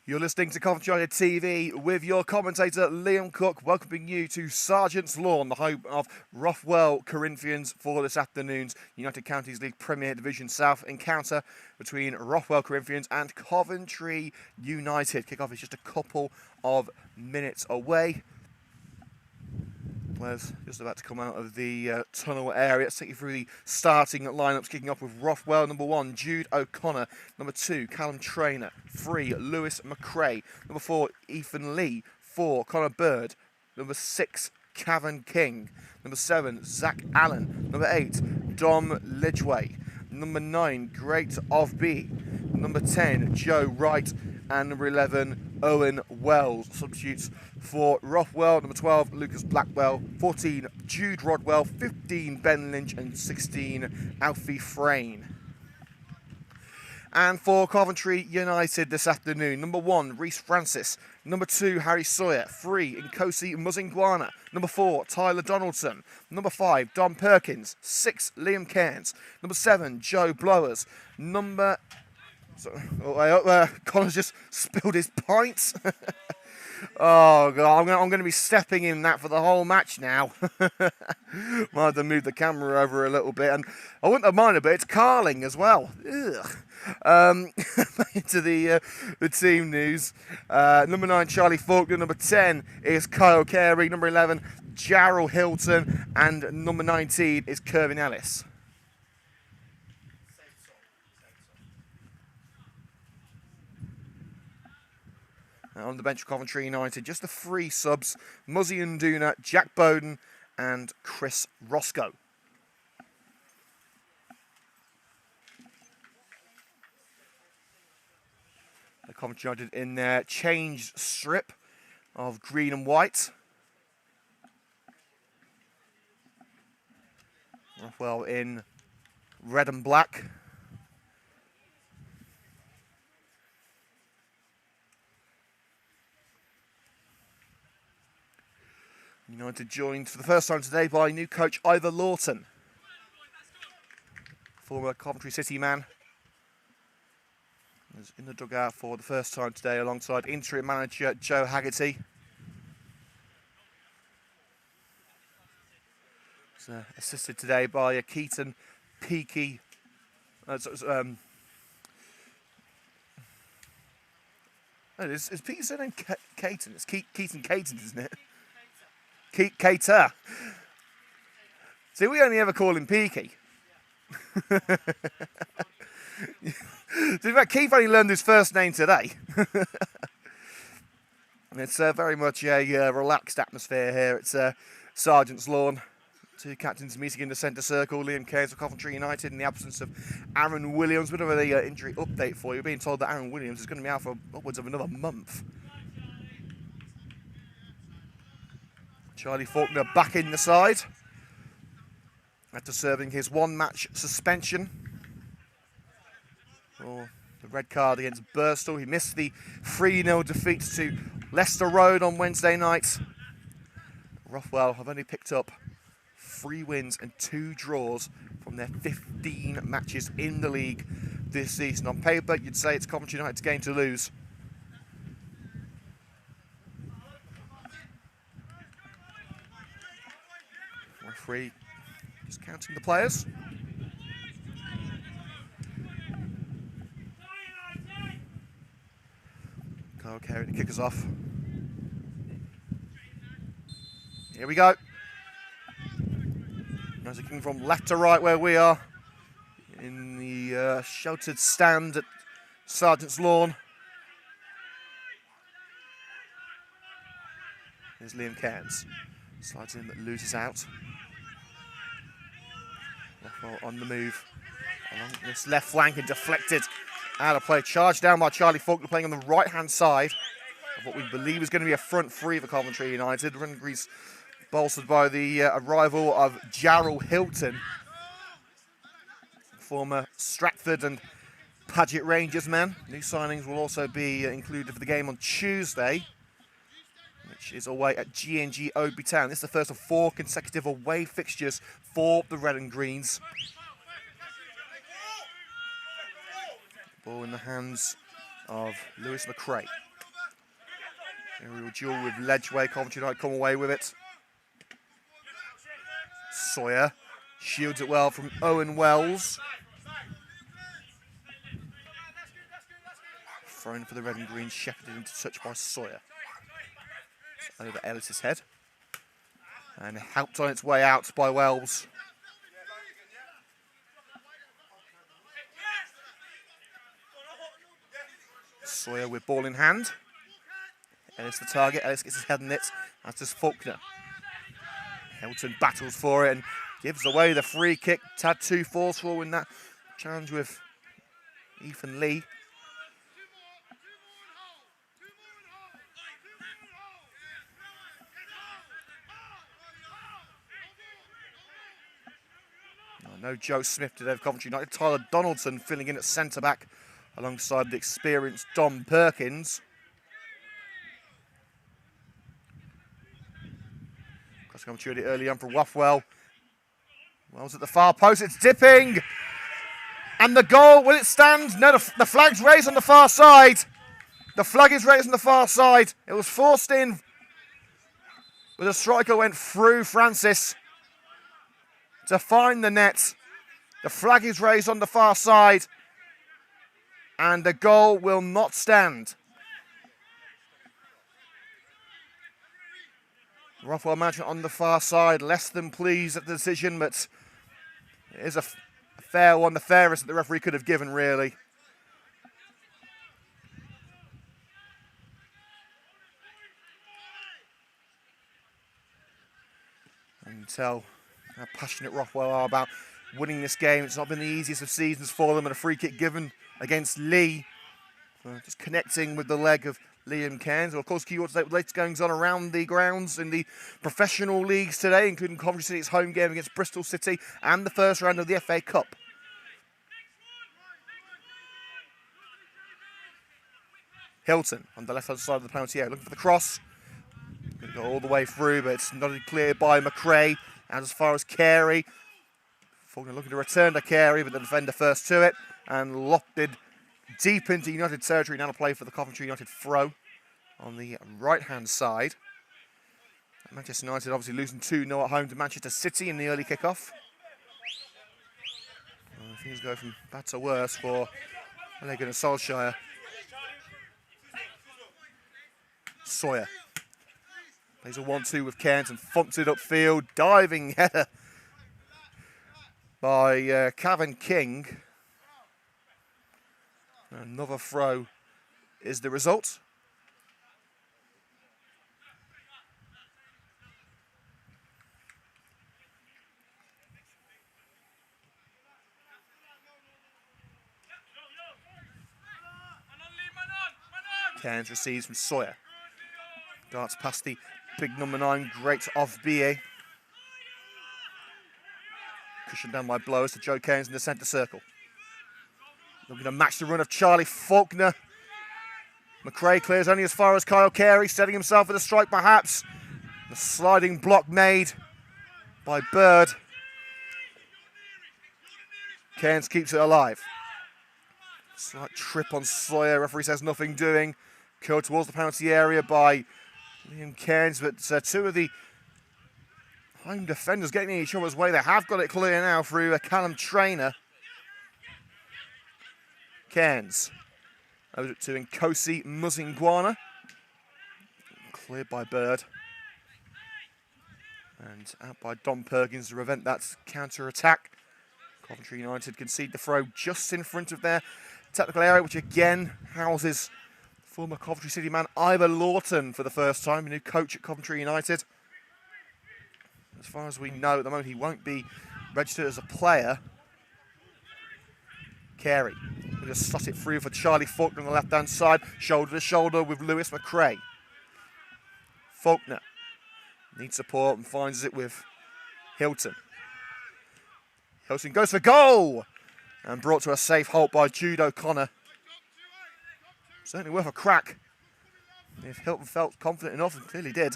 You're listening to Coventry United TV with your commentator Liam Cook, welcoming you to Sergeant's Lawn, the home of Rothwell Corinthians for this afternoon's United Counties League Premier Division South encounter between Rothwell Corinthians and Coventry United. Kickoff is just a couple of minutes away. Players just about to come out of the tunnel area. Let's take you through the starting lineups, kicking off with Rothwell. Number 1, Jude O'Connor. Number 2, Callum Traynor. 3, Lewis McRae. Number 4, Ethan Lee. 4, Connor Bird. Number 6, Cavan King. Number 7, Zach Allen. Number 8, Dom Lidgway. Number 9, Great Ofby. Number 10, Joe Wright. And number 11, Owen Wells. Substitutes for Rothwell: number 12, Lucas Blackwell; 14, Jude Rodwell; 15, Ben Lynch; and 16, Alfie Frayne. And for Coventry United this afternoon, number 1, Reece Francis; number 2, Harry Sawyer; 3, Nkosi Muzingwana; number 4, Tyler Donaldson; number 5, Don Perkins; 6, Liam Cairns; number 7, Joe Blowers; number... Connor's just spilled his pints. Oh, God, I'm going to be stepping in that for the whole match now. Might have to move the camera over a little bit. And I wouldn't have minded, but it's Carling as well. Into the team news. Number 9, Charlie Faulkner. Number 10 is Kyle Carey. Number 11, Jarrell Hilton. And number 19 is Kervin Ellis. On the bench of Coventry United, just the 3 subs: Muzzy Nduna, Jack Bowden, and Chris Roscoe. The Coventry United in their changed strip of green and white. Well, in red and black. United joined for the first time today by new coach Ivor Lawton, former Coventry City man. Was in the dugout for the first time today alongside interim manager Joe Haggerty. Was assisted today by Keaton Peaky. Is Peaky's surname Caton? It's Keaton Caton, isn't it? Cater. See, we only ever call him Peaky. In fact, Keith only learned his first name today. It's very much a relaxed atmosphere here. It's Sergeant's Lawn. 2 captains meeting in the centre circle. Liam Cairns of Coventry United in the absence of Aaron Williams. Bit of an injury update for you. Being told that Aaron Williams is going to be out for upwards of another month. Charlie Faulkner back in the side after serving his 1-match suspension for the red card against Birstall. He missed the 3-0 defeat to Leicester Road on Wednesday night. Rothwell have only picked up 3 wins and 2 draws from their 15 matches in the league this season. On paper, you'd say it's Coventry United's game to lose. Referee just counting the players. Kyle Carey to kick us off. Here we go. As looking from left to right where we are in the sheltered stand at Sergeant's Lawn. Here's Liam Cairns. Slides in but loses out. Rothwell on the move along this left flank and deflected out of play. Charged down by Charlie Faulkner, playing on the right-hand side of what we believe is going to be a front 3 for Coventry United. Rungree's bolstered by the arrival of Jarrell Hilton, former Stratford and Paget Rangers man. New signings will also be included for the game on Tuesday, which is away at G&G Oadby Town. This is the first of 4 consecutive away fixtures for the Red and Greens. Ball in the hands of Lewis McRae. Aerial duel with Ledgeway. Coventry United come away with it. Sawyer shields it well from Owen Wells. Thrown for the red and green, shepherded into touch by Sawyer. It's over Ellis's head. And helped on its way out by Wells. Sawyer with ball in hand. Ellis the target. Ellis gets his head in it, as does Faulkner. Hilton battles for it and gives away the free kick. Tad too forceful in that challenge with Ethan Lee. No Joe Smith today of Coventry United. Tyler Donaldson filling in at centre-back alongside the experienced Dom Perkins. Crossing opportunity early on for Rothwell. Wells at the far post, it's dipping! And the goal, will it stand? No, the flag's raised on the far side. The flag is raised on the far side. It was forced in, but the striker went through Francis to find the net. The flag is raised on the far side and the goal will not stand. Rothwell management on the far side, less than pleased at the decision, but it is a fair one, the fairest that the referee could have given, really. You can tell how passionate Rothwell are about winning this game. It's not been the easiest of seasons for them, and a free kick given against Lee. Just connecting with the leg of Liam Cairns. Well, of course, key the latest goings on around the grounds in the professional leagues today, including Coventry City's home game against Bristol City and the first round of the FA Cup. Hilton on the left-hand side of the penalty area, looking for the cross. Going to go all the way through, but it's not cleared by McRae. And as far as Carey, Faulkner looking to return to Carey, but the defender first to it and lopped it deep into United territory. Now to play for the Coventry United throw on the right-hand side. Manchester United obviously losing 2-0 at home to Manchester City in the early kickoff. Things go from bad to worse for Ole Gunnar Solskjaer. Sawyer plays a 1-2 with Cairns and thumps it upfield. Diving header by Cavan King. Another throw is the result. Cairns receives from Sawyer. Darts past the big number 9, great off BA. Cushioned down by Blowers to Joe Cairns in the centre circle. Looking to match the run of Charlie Faulkner. McRae clears only as far as Kyle Carey, setting himself for the strike perhaps. The sliding block made by Bird. Cairns keeps it alive. Slight trip on Sawyer, referee says nothing doing. Curled towards the penalty area by Liam Cairns, but two of the home defenders getting in each other's way. They have got it clear now through Callum Traynor. Cairns over to Nkosi Muzingwana. Cleared by Bird. And out by Dom Perkins to prevent that counter-attack. Coventry United concede the throw just in front of their technical area, which again houses former Coventry City man Ivor Lawton for the first time, a new coach at Coventry United. As far as we know at the moment, he won't be registered as a player. Carey will just slot it through for Charlie Faulkner on the left-hand side, shoulder to shoulder with Lewis McRae. Faulkner needs support and finds it with Hilton. Hilton goes for goal and brought to a safe halt by Jude O'Connor. Certainly worth a crack if Hilton felt confident enough, and clearly did.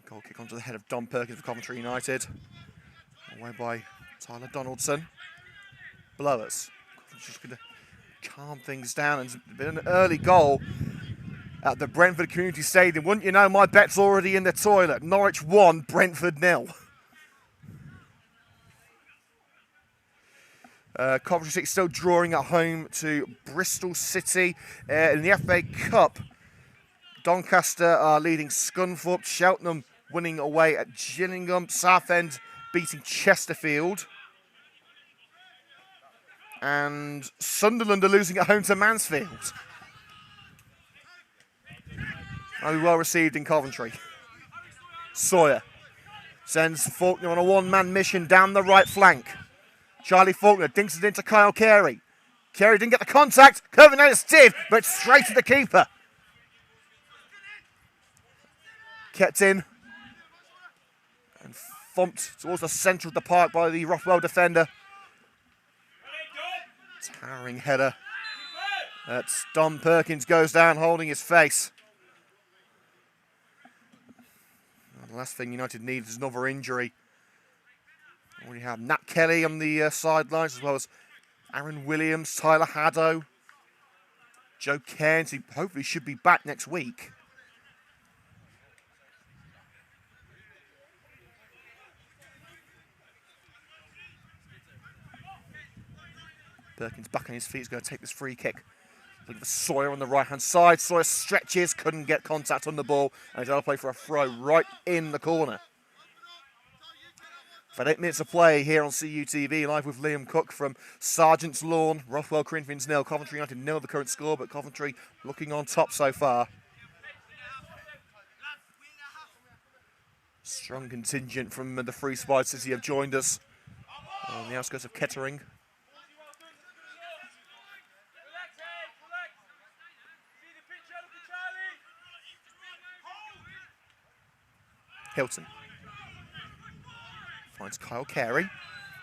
Goal kick onto the head of Dom Perkins for Coventry United. Away by Tyler Donaldson. below us. Just going to calm things down. And it's been an early goal at the Brentford Community Stadium. Wouldn't you know, my bet's already in the toilet. Norwich 1, Brentford 0. Coventry City still drawing at home to Bristol City. In the FA Cup, Doncaster are leading Scunthorpe. Cheltenham winning away at Gillingham. Southend beating Chesterfield. And Sunderland are losing at home to Mansfield. That'll be well received in Coventry. Sawyer sends Faulkner on a one-man mission down the right flank. Charlie Faulkner dinks it into Kyle Carey. Carey didn't get the contact. Coventry United did, but straight to the keeper. Kept in and thumped towards the centre of the park by the Rothwell defender. Towering header. That's Don Perkins goes down holding his face. The last thing United needs is another injury. We have Nat Kelly on the sidelines, as well as Aaron Williams, Tyler Haddow, Joe Cairns, who hopefully should be back next week. Perkins back on his feet, is going to take this free kick. Looking for Sawyer on the right-hand side. Sawyer stretches, couldn't get contact on the ball, and he's going to play for a throw right in the corner. For 8 minutes of play here on CUTV, live with Liam Cook from Sergeant's Lawn. Rothwell Corinthians 0, Coventry United 0 the current score, but Coventry looking on top so far. Strong contingent from the Free Spide City have joined us on the outskirts of Kettering. Hilton finds Kyle Carey.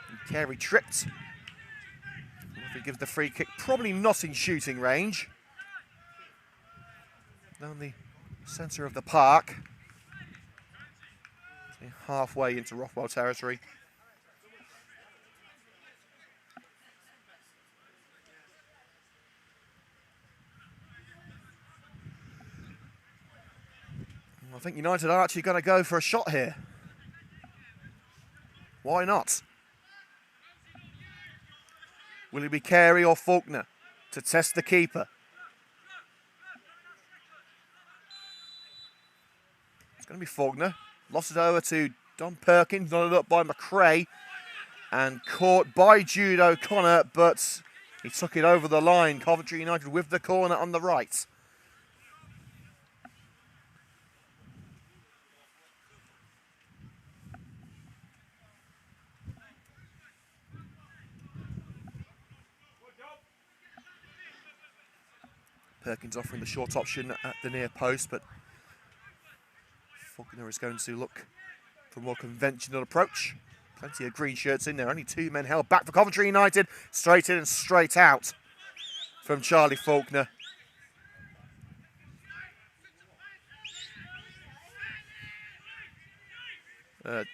And Carey tripped. If he gives the free kick, probably not in shooting range. Down the centre of the park. Halfway into Rothwell territory. I think United are actually going to go for a shot here. Why not? Will it be Carey or Faulkner to test the keeper? It's going to be Faulkner. Lost it over to Don Perkins, nodded up by McRae, and caught by Jude O'Connor, but he took it over the line. Coventry United with the corner on the right. Perkins offering the short option at the near post, but Faulkner is going to look for a more conventional approach. Plenty of green shirts in there. Only 2 men held back for Coventry United. Straight in and straight out from Charlie Faulkner.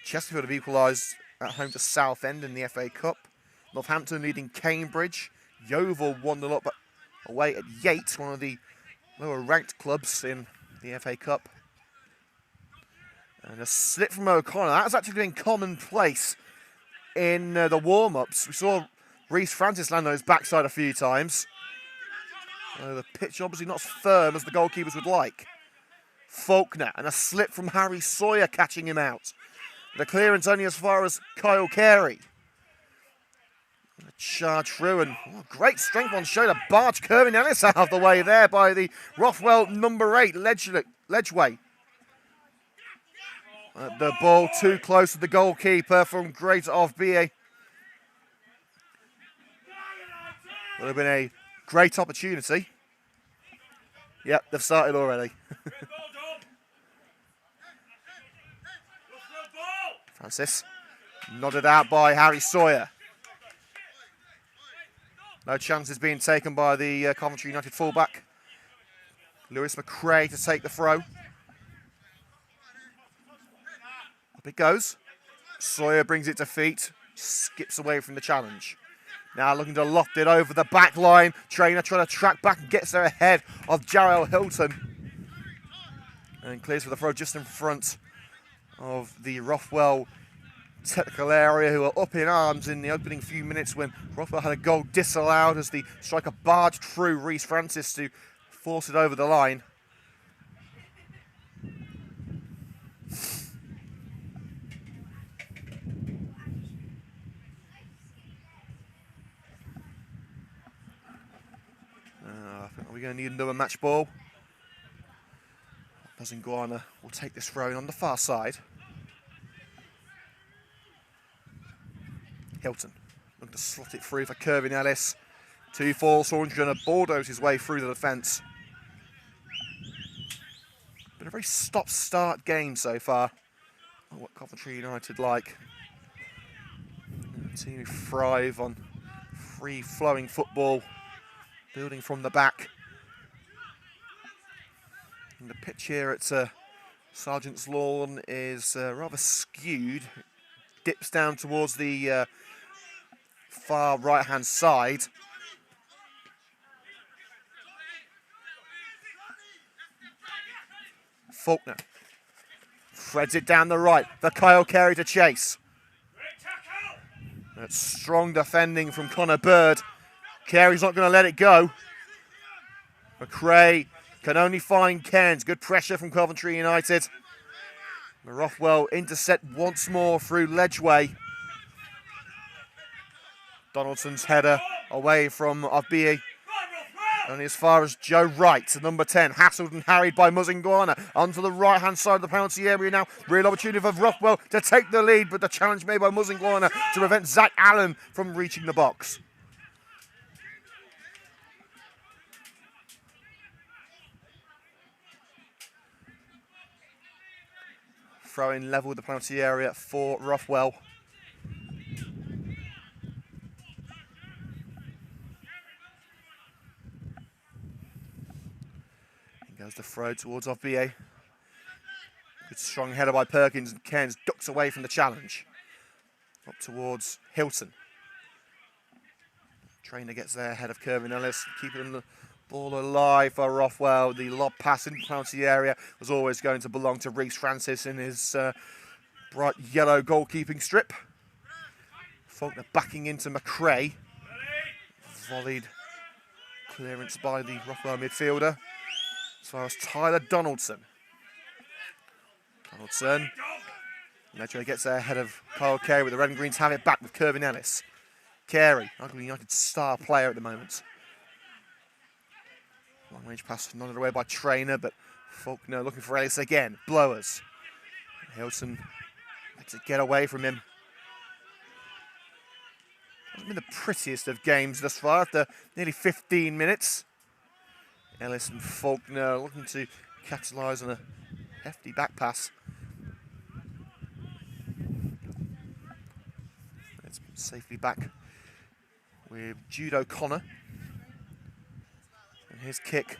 Chesterfield have equalised at home to Southend in the FA Cup. Northampton leading Cambridge. Yeovil 1-0 up away at Yates, one of the lower ranked clubs in the FA Cup. And a slip from O'Connor. That was actually been commonplace in the warm-ups. We saw Reece Francis land on his backside a few times. The pitch obviously not as firm as the goalkeepers would like. Faulkner, and a slip from Harry Sawyer catching him out. The clearance only as far as Kyle Carey. A charge through, and great strength on show to barge Kerwin Ellis out of the way there by the Rothwell number 8, Ledgway. The ball too close to the goalkeeper from Great of BA. Would have been a great opportunity. Yep, they've started already. Francis, nodded out by Harry Sawyer. No chances being taken by the Coventry United fullback. Lewis McRae to take the throw. Up it goes. Sawyer brings it to feet, skips away from the challenge. Now looking to loft it over the back line. Trainer trying to track back and gets there ahead of Jarrell Hilton. And clears for the throw just in front of the Rothwell technical area, who are up in arms in the opening few minutes when Rothwell had a goal disallowed as the striker barged through Reece Francis to force it over the line. I think we're going to need another match ball. Mazingwana will take this throw in on the far side. Hilton looking to slot it through for Kervin Ellis. 2-4, Saunders going to bulldoze his way through the defence. Been a very stop-start game so far. Oh, what Coventry United like. A team who thrive on free-flowing football, building from the back. And the pitch here at Sergeant's Lawn is rather skewed. Dips down towards the far right-hand side. Faulkner threads it down the right for Kyle Carey to chase. That's strong defending from Connor Bird. Carey's not going to let it go. McRae can only find Cairns. Good pressure from Coventry United. Rothwell intercept once more through Ledgeway. Donaldson's header away from Avbie. Only as far as Joe Wright, number 10, hassled and harried by Mazingwana. Onto the right-hand side of the penalty area now. Real opportunity for Rothwell to take the lead, but the challenge made by Mazingwana to prevent Zach Allen from reaching the box. Throw-in level with the penalty area for Rothwell. Goes the throw towards Avbie. Good strong header by Perkins, and Cairns ducks away from the challenge. Up towards Hilton. Trainer gets there ahead of Kervin Ellis, keeping the ball alive for Rothwell. The lob pass into the penalty area was always going to belong to Reece Francis in his bright yellow goalkeeping strip. Faulkner backing into McRae. Volleyed clearance by the Rothwell midfielder. As far as Tyler Donaldson. Ledgeway gets there ahead of Kyle Carey, but the Red and Greens have it back with Kervin Ellis. Carey, arguably United's star player at the moment. Long range pass nodded away by Trainer, but Faulkner looking for Ellis again. Blowers. Hilton lets it get away from him. Hasn't been the prettiest of games thus far after nearly 15 minutes. Ellis and Faulkner looking to capitalise on a hefty back pass. It's safely back with Jude O'Connor. And his kick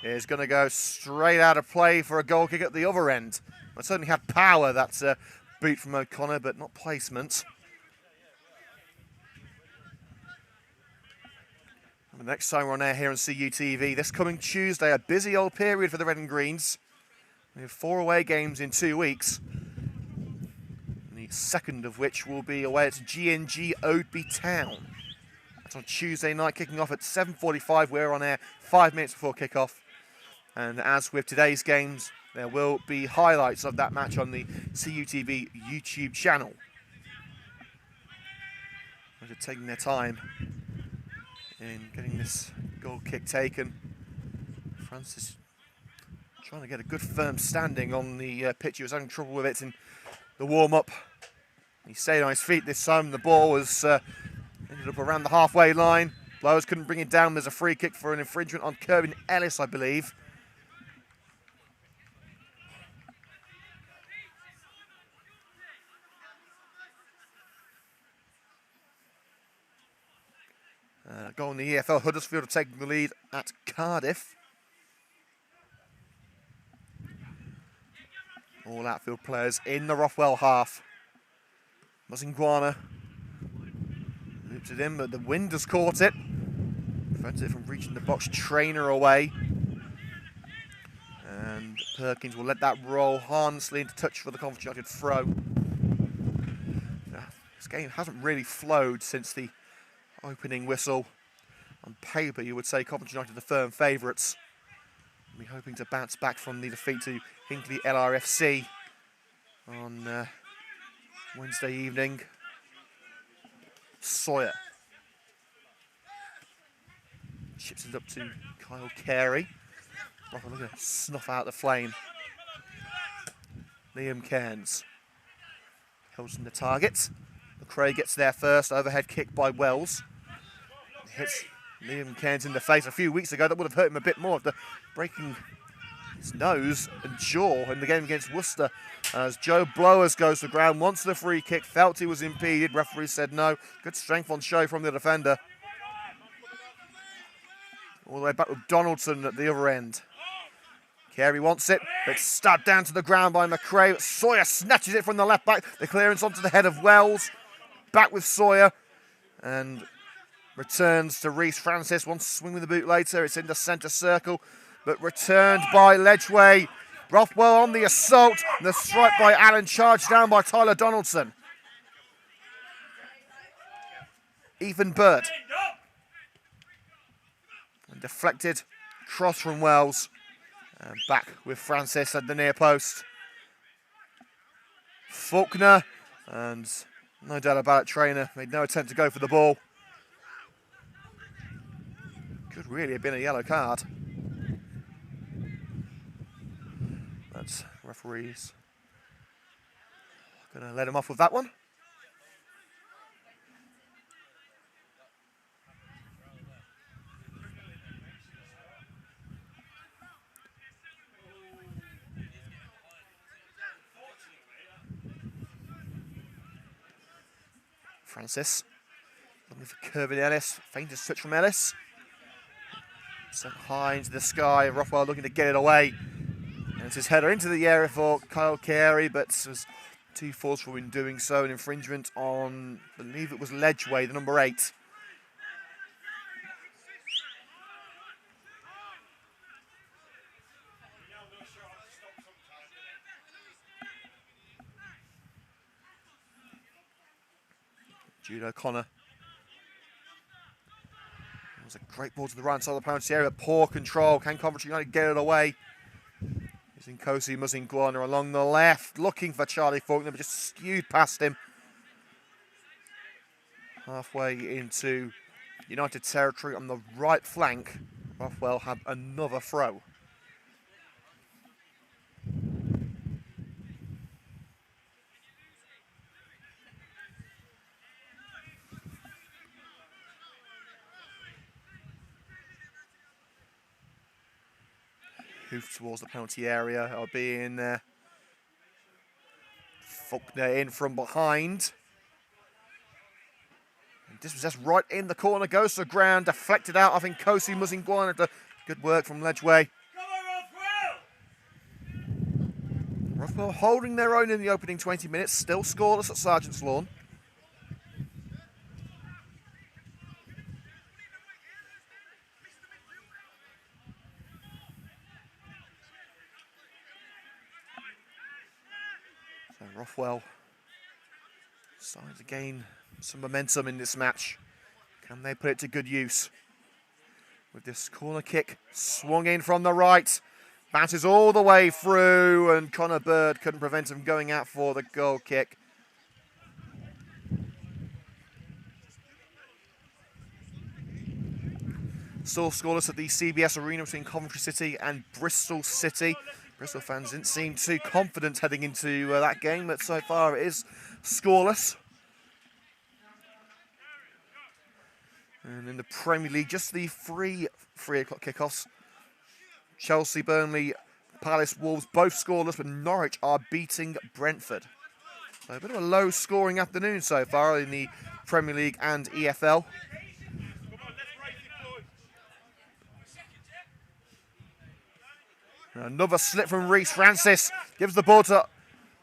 is going to go straight out of play for a goal kick at the other end. It certainly had power, that boot from O'Connor, but not placement. The next time we're on air here on CUTV, this coming Tuesday, a busy old period for the Red and Greens. We have 4 away games in 2 weeks. The second of which will be away at G&G Oadby Town. That's on Tuesday night, kicking off at 7:45. We're on air 5 minutes before kickoff. And as with today's games, there will be highlights of that match on the CUTV YouTube channel. They're taking their time in getting this goal kick taken. Francis trying to get a good firm standing on the pitch. He was having trouble with it in the warm-up. He stayed on his feet this time. The ball was ended up around the halfway line. Blowers couldn't bring it down. There's a free kick for an infringement on Kervin Ellis, I believe. Goal in the EFL. Huddersfield are taking the lead at Cardiff. All outfield players in the Rothwell half. Mazingwana Chips it in, but the wind has caught it. Prevents it from reaching the box. Trainer away. And Perkins will let that roll harmlessly into touch for the Coventry United throw. This game hasn't really flowed since the opening whistle. On paper, you would say Coventry United are the firm favourites. We're hoping to bounce back from the defeat to Hinckley LRFC on Wednesday evening. Sawyer chips it up to Kyle Carey. Look at snuff out the flame. Liam Cairns holds in the target. McRae gets there first. Overhead kick by Wells. Hits Liam Cairns in the face a few weeks ago. That would have hurt him a bit more after breaking his nose and jaw in the game against Worcester. As Joe Blowers goes to ground, wants the free kick, felt he was impeded. Referee said no. Good strength on show from the defender. All the way back with Donaldson at the other end. Carey wants it. It's stabbed down to the ground by McRae. Sawyer snatches it from the left back. The clearance onto the head of Wells. Back with Sawyer. And returns to Reece Francis. One swing with the boot later. It's in the centre circle. But returned by Ledgway. Rothwell on the assault. And the strike by Allen, charged down by Tyler Donaldson. Ethan Bird. And deflected cross from Wells. And back with Francis at the near post. Faulkner, and no doubt about it, Trainer made no attempt to go for the ball. Could really have been a yellow card. That's referees going to let him off with that one. Francis, looking for Kirby Ellis, faintest touch from Ellis. Sent high into the sky, Rothwell looking to get it away. And it's his header into the area for Kyle Carey, but was too forceful in doing so. An infringement on, I believe it was Ledgway, the number 8. Jude O'Connor. It was a great ball to the right side of the penalty area. Poor control. Can Coventry United get it away? Using Kosi Muzingwana along the left, looking for Charlie Faulkner, but just skewed past him. Halfway into United territory on the right flank, Rothwell had another throw. Hoof towards the penalty area. It'll be in there. Faulkner in from behind. And dispossessed right in the corner. Goes to the ground. Deflected out. I think Kosi Muzingwana. Good work from Ledgway. Rothwell holding their own in the opening 20 minutes. Still scoreless at Sergeant's Lawn. Rothwell starting to gain some momentum in this match. Can they put it to good use? With this corner kick swung in from the right. Bounces all the way through, and Connor Bird couldn't prevent him going out for the goal kick. Still scoreless at the CBS Arena between Coventry City and Bristol City. Bristol fans didn't seem too confident heading into that game, but so far it is scoreless. And in the Premier League, just the 3 o'clock kickoffs. Chelsea, Burnley, Palace, Wolves, both scoreless, but Norwich are beating Brentford. So a bit of a low-scoring afternoon so far in the Premier League and EFL. Another slip from Reece Francis. Gives the ball to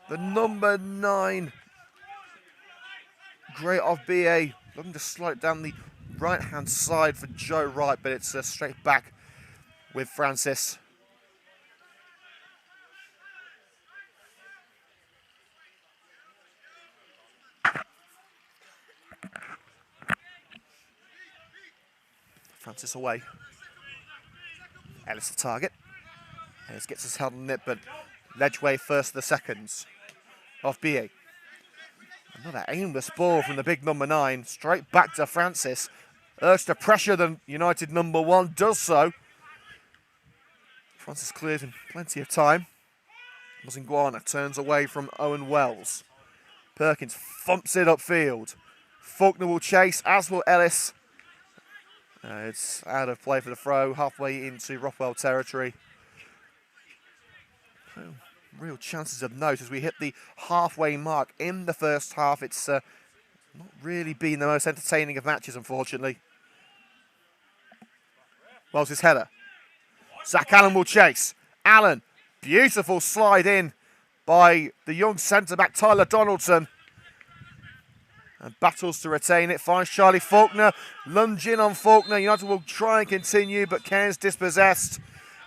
the number 9. Great off BA. looking to slide it down the right-hand side for Joe Wright, but it's straight back with Francis. Francis away. Ellis the target. Ellis gets his hand on it, but Ledgway first of the seconds off BA. Another aimless ball from the big number 9, straight back to Francis. Urged to pressure the United number 1, does so. Francis clears in plenty of time. Muzingwana turns away from Owen Wells. Perkins thumps it upfield. Faulkner will chase, as will Ellis. It's out of play for the throw, halfway into Rothwell territory. Oh, real chances of note as we hit the halfway mark in the first half. It's not really been the most entertaining of matches, unfortunately. Wells' header. Zach Allen will chase. Allen, beautiful slide in by the young centre-back Tyler Donaldson. And battles to retain it, finds Charlie Faulkner, lunge in on Faulkner. United will try and continue, but Cairns dispossessed.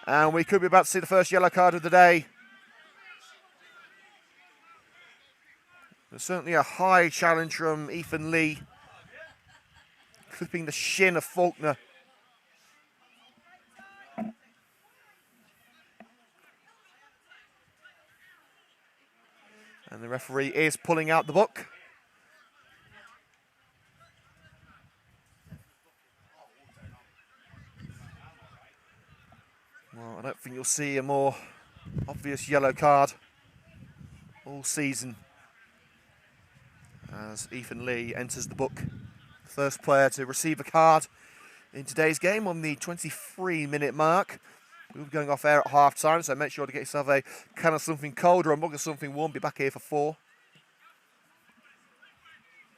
And we could be about to see the first yellow card of the day. There's certainly a high challenge from Ethan Lee, clipping the shin of Faulkner. And the referee is pulling out the book. Well, I don't think you'll see a more obvious yellow card all season as Ethan Lee enters the book. First player to receive a card in today's game on the 23-minute mark. We'll be going off air at half-time, so make sure to get yourself a can of something cold or a mug of something warm. Be back here for 4.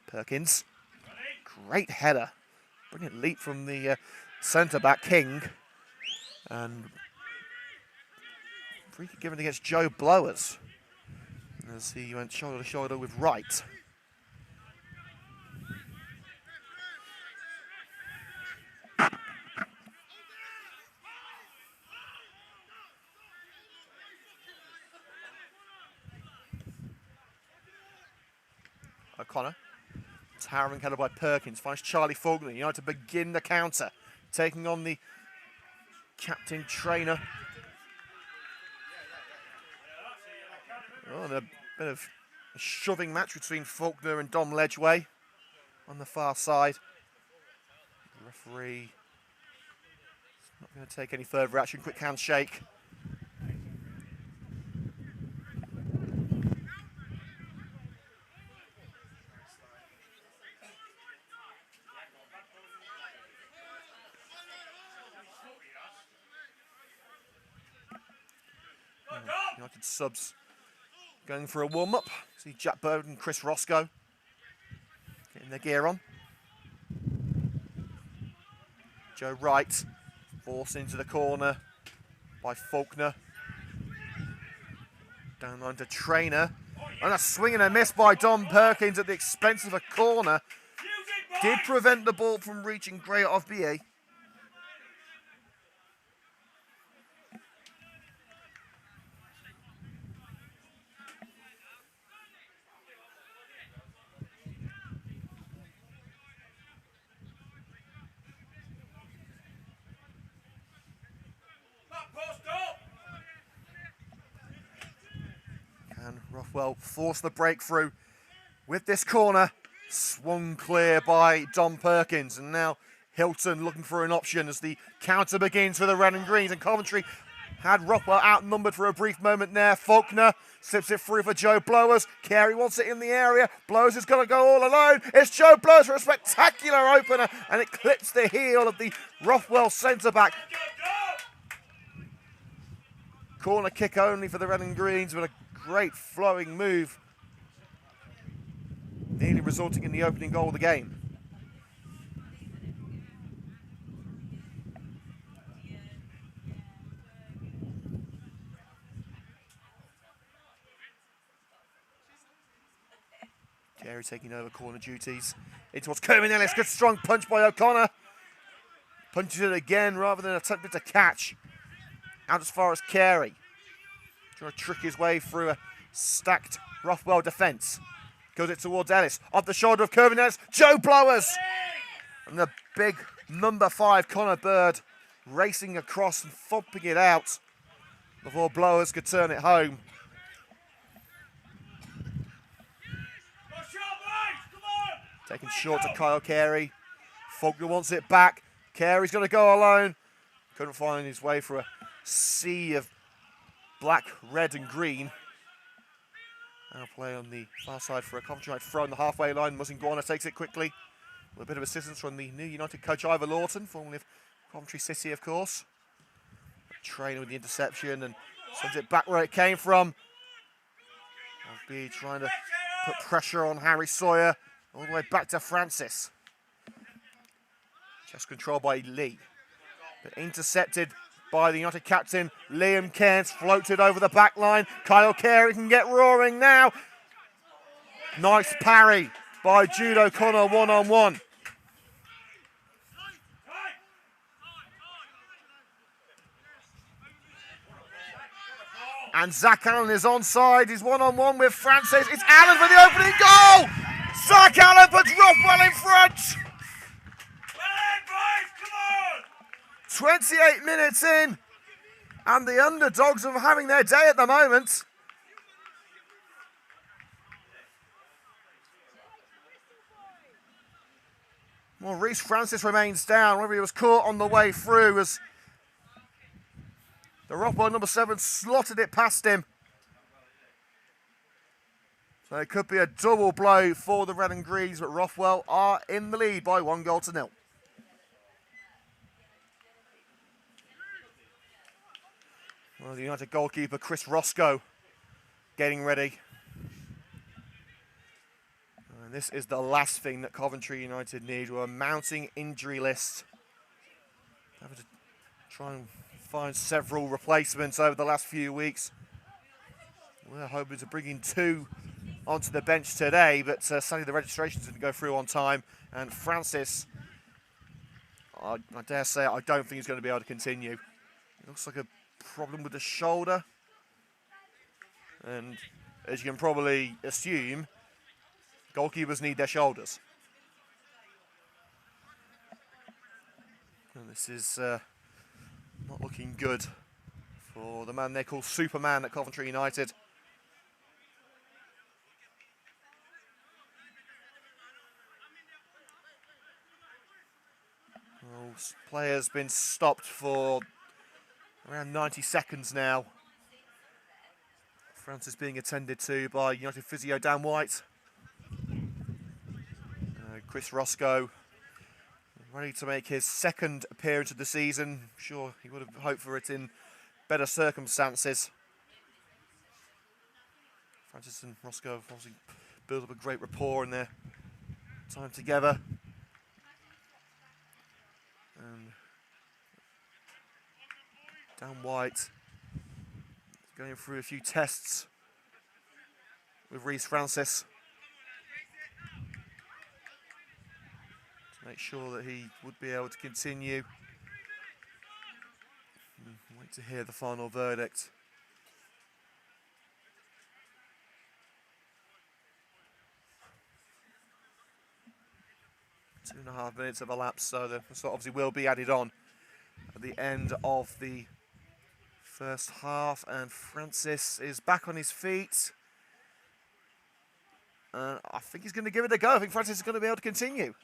Perkins. Great header. Brilliant leap from the centre-back, King. And free kick given against Joe Blowers as he went shoulder to shoulder with Wright. O'Connor, towering header by Perkins, finds Charlie Faulkner. United begin the counter, taking on the captain trainer. Oh, and a bit of a shoving match between Faulkner and Dom Ledgway on the far side. The referee is not going to take any further action. Quick handshake. United subs going for a warm-up. See Jack Bowden, Chris Roscoe getting their gear on. Joe Wright forced into the corner by Faulkner. Down line to Trainer. And a swing and a miss by Dom Perkins at the expense of a corner. Did prevent the ball from reaching Gray off BA. And Rothwell forced the breakthrough with this corner. Swung clear by Dom Perkins. And now Hilton looking for an option as the counter begins for the Red and Greens. And Coventry had Rothwell outnumbered for a brief moment there. Faulkner slips it through for Joe Blowers. Carey wants it in the area. Blowers is going to go all alone. It's Joe Blowers for a spectacular opener. And it clips the heel of the Rothwell centre-back. Corner kick only for the Red and Greens, but a great flowing move, nearly resulting in the opening goal of the game. Carey taking over corner duties. In towards Kerwin Ellis. Good strong punch by O'Connor. Punches it again rather than attempting to catch. Out as far as Carey. Trying to trick his way through a stacked Rothwell defence. Goes it towards Ellis. Off the shoulder of Kerwin Ellis. Joe Blowers. And the big number 5, Connor Bird, racing across and thumping it out before Blowers could turn it home. Taken short to Kyle Carey. Faulkner wants it back. Carey's going to go alone. Couldn't find his way through a sea of black, red and green. Now play on the far side for a Coventry United throw on the halfway line. Musinguana takes it quickly. With a bit of assistance from the new United coach Ivor Lawton, formerly of Coventry City, of course. Trainer with the interception and sends it back where it came from. I'll be trying to put pressure on Harry Sawyer. All the way back to Francis. Just controlled by Lee. But intercepted by the United captain, Liam Kent. Floated over the back line. Kyle Carey can get roaring now. Nice parry by Jude O'Connor, one-on-one. And Zach Allen is onside. He's one-on-one with Francis. It's Allen for the opening goal! Zach Allen puts Rothwell in front! 28 minutes in, and the underdogs are having their day at the moment. Well, Reece Francis remains down, whether he was caught on the way through as the Rothwell number 7 slotted it past him. So it could be a double blow for the Red and Greens, but Rothwell are in the lead by 1-0. Well, the United goalkeeper, Chris Roscoe, getting ready. And this is the last thing that Coventry United need. We're a mounting injury list. Having to try and find several replacements over the last few weeks. We're hoping to bring in 2 onto the bench today, but sadly the registrations didn't go through on time. And Francis, I dare say, I don't think he's going to be able to continue. It looks like a problem with the shoulder. And as you can probably assume, goalkeepers need their shoulders. And this is not looking good for the man they call Superman at Coventry United. Well, player's been stopped for around 90 seconds now. Francis being attended to by United physio Dan White. Chris Roscoe ready to make his 2nd appearance of the season. I'm sure he would have hoped for it in better circumstances. Francis and Roscoe have obviously built up a great rapport in their time together. And Dan White going through a few tests with Reece Francis to make sure that he would be able to continue. Wait to hear the final verdict. Two and a half minutes have elapsed, so the result obviously will be added on at the end of the first half, and Francis is back on his feet. I think he's going to give it a go. I think Francis is going to be able to continue.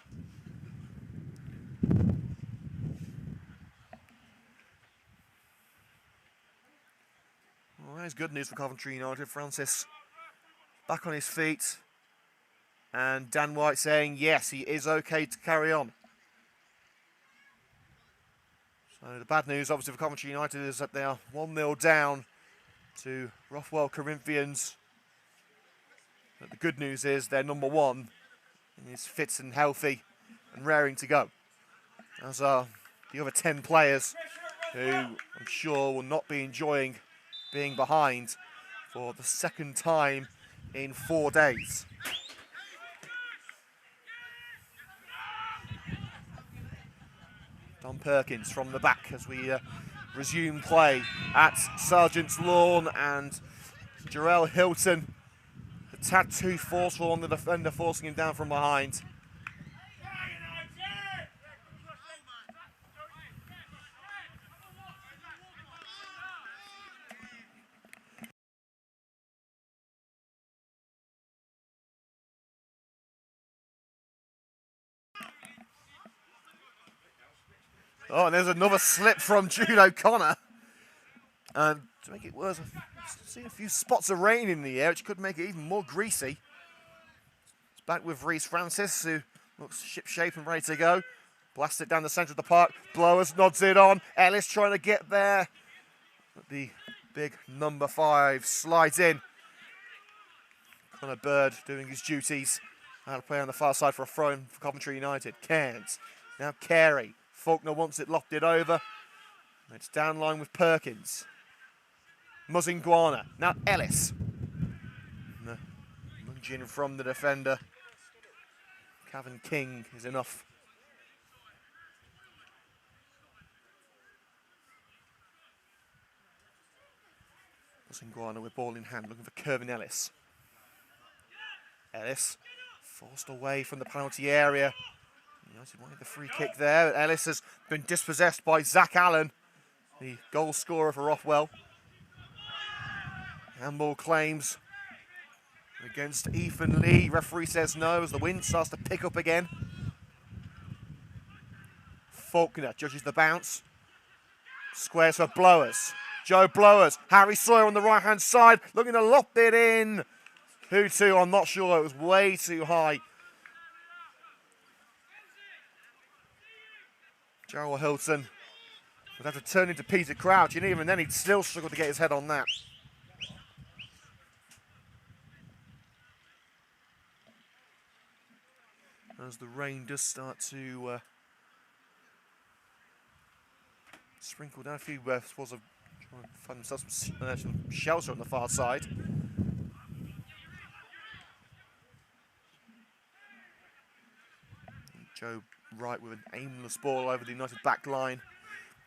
Well, that's good news for Coventry United. Francis back on his feet, and Dan White saying yes, he is okay to carry on. So the bad news, obviously, for Coventry United is that they are 1-0 down to Rothwell Corinthians. But the good news is they're number 1 and is fit and healthy and raring to go. As are the other 10 players who I'm sure will not be enjoying being behind for the 2nd time in 4 days. Don Perkins from the back as we resume play at Sergeant's Lawn, and Jarrell Hilton a tad too forceful on the defender, forcing him down from behind. Oh, and there's another slip from Jude O'Connor. And to make it worse, I've seen a few spots of rain in the air, which could make it even more greasy. It's back with Reese Francis, who looks ship-shape and ready to go. Blasts it down the centre of the park. Blowers nods it on. Ellis trying to get there. But the big number 5 slides in. Connor Bird doing his duties. Out of play on the far side for a throw-in for Coventry United. Cairns. Now Carey. Faulkner wants it, locked it over. It's down line with Perkins. Muzingwana. Now Ellis. Lunging from the defender. Cavan King is enough. Muzingwana with ball in hand, looking for Kervin Ellis. Ellis forced away from the penalty area. United wanted the free kick there. Ellis has been dispossessed by Zach Allen, the goal scorer for Rothwell. Handball claims against Ethan Lee. Referee says no as the wind starts to pick up again. Faulkner judges the bounce. Squares for Blowers. Joe Blowers. Harry Sawyer on the right-hand side, looking to lob it in. Who to? I'm not sure. It was way too high. Jarrell Hilton would have to turn into Peter Crouch, and even then he'd still struggle to get his head on that. As the rain does start to sprinkle down, a few spots of trying to find themselves some shelter on the far side. And Joe Wright with an aimless ball over the United back line.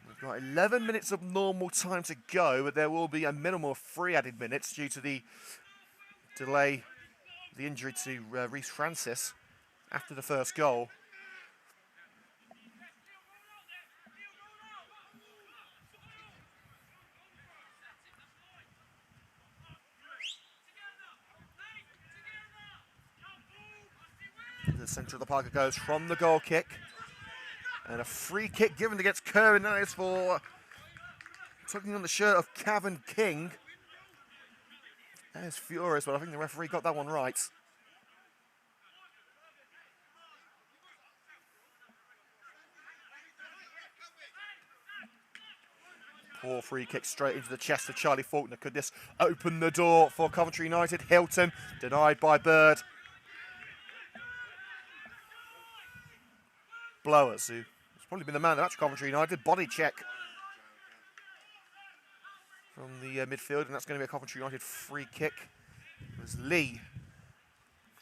We've got 11 minutes of normal time to go, but there will be a minimum of 3 added minutes due to the delay, the injury to Reese Francis after the first goal. The centre of the park it goes from the goal kick. And a free kick given against Kerwin Ellis for tugging on the shirt of Cavan King. That is furious, but I think the referee got that one right. Poor free kick straight into the chest of Charlie Faulkner. Could this open the door for Coventry United? Hilton denied by Bird. Blowers, who has probably been the man of the match, Coventry United. Body check from the midfield, and that's going to be a Coventry United free kick. It was Lee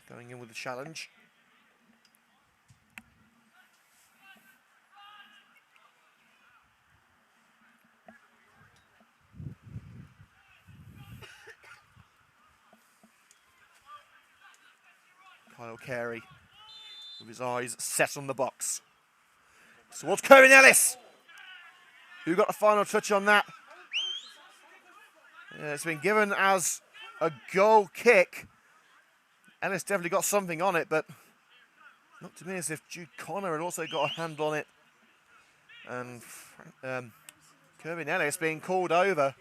going in with the challenge. Kyle Carey with his eyes set on the box. Towards Kerwin Ellis, who got the final touch on that. Yeah, it's been given as a goal kick. Ellis definitely got something on it, but looked to me as if Jude Connor had also got a hand on it. And Kerwin Ellis being called over,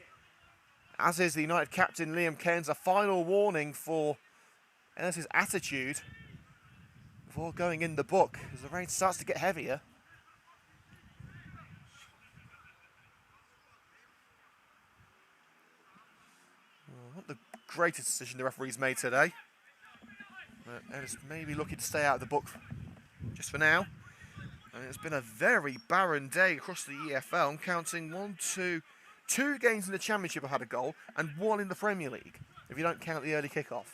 as is the United captain Liam Cairns. A final warning for Ellis's attitude before going in the book as the rain starts to get heavier. Not the greatest decision the referee's made today. But Ellis may be looking to stay out of the book just for now. And it's been a very barren day across the EFL. I'm counting two games in the Championship have had a goal and 1 in the Premier League, if you don't count the early kickoff.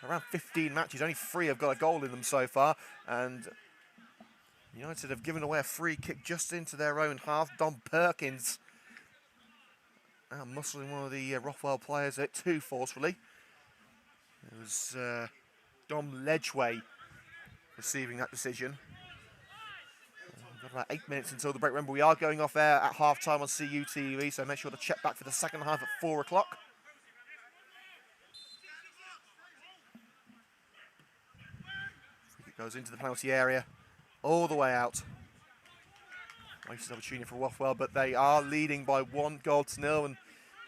around 15 matches, only 3 have got a goal in them so far, and United have given away a free kick just into their own half. Dom Perkins muscling one of the Rothwell players out too forcefully. It was Dom Ledgway receiving that decision. We've got about 8 minutes until the break. Remember, we are going off air at half-time on CUTV, so make sure to check back for the second half at 4 o'clock. It goes into the penalty area, all the way out. Wasted opportunity for Rothwell, but they are leading by 1-0, and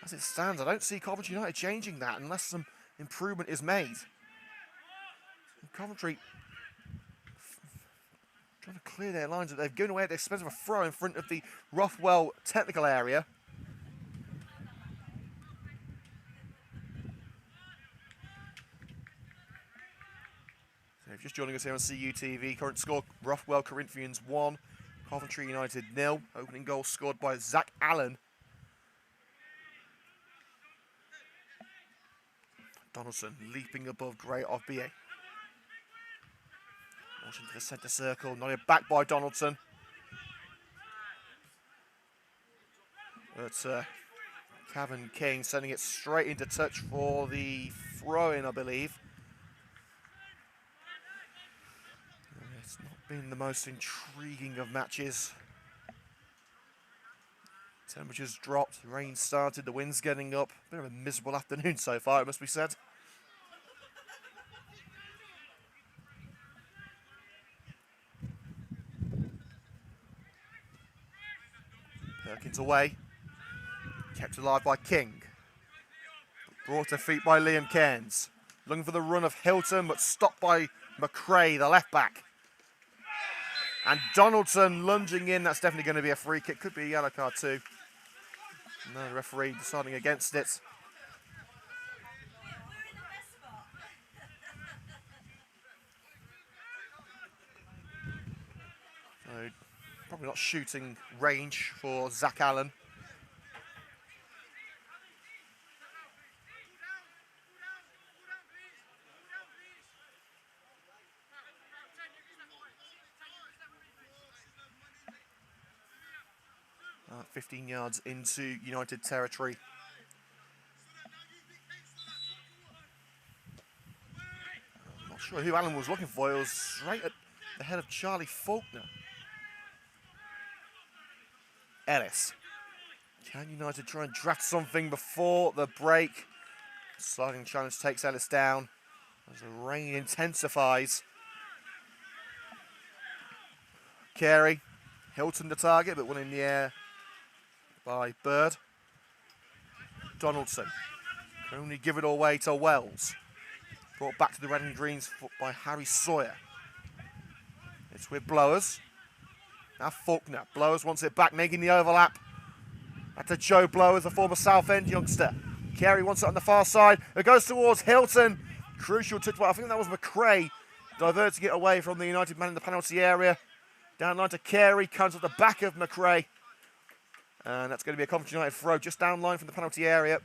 as it stands, I don't see Coventry United changing that unless some improvement is made. Coventry trying to clear their lines, but they've given away at the expense of a throw in front of the Rothwell technical area. So if you're just joining us here on CUTV, current score, Rothwell Corinthians 1, Coventry United 0. Opening goal scored by Zach Allen. Donaldson leaping above Gray off BA. Launching to the centre circle, nodded back by Donaldson. But Cavan King sending it straight into touch for the throw-in, I believe. It's not been the most intriguing of matches. Temperatures dropped, rain started, the wind's getting up. Bit of a miserable afternoon so far, it must be said. Perkins away. Kept alive by King. Brought to feet by Liam Cairns. Looking for the run of Hilton, but stopped by McRae, the left back. And Donaldson lunging in. That's definitely going to be a free kick. Could be a yellow card too. No, the referee deciding against it. So, probably not shooting range for Zach Allen. Uh, 15 yards into United territory. I'm not sure who Allen was looking for. It was straight at the head of Charlie Faulkner. Ellis. Can United try and draft something before the break? Sliding challenge takes Ellis down as the rain intensifies. Carey. Hilton the target, but one in the air by Bird. Donaldson can only give it away to Wells. Brought back to the red and greens by Harry Sawyer. It's with Blowers. Now Faulkner. Blowers wants it back, making the overlap. Back to Joe Blowers, the former Southend youngster. Carey wants it on the far side. It goes towards Hilton. Crucial touch. I think that was McRae diverting it away from the United man in the penalty area. Down line to Carey. Comes at the back of McRae. And that's going to be a Coventry United throw just down line from the penalty area.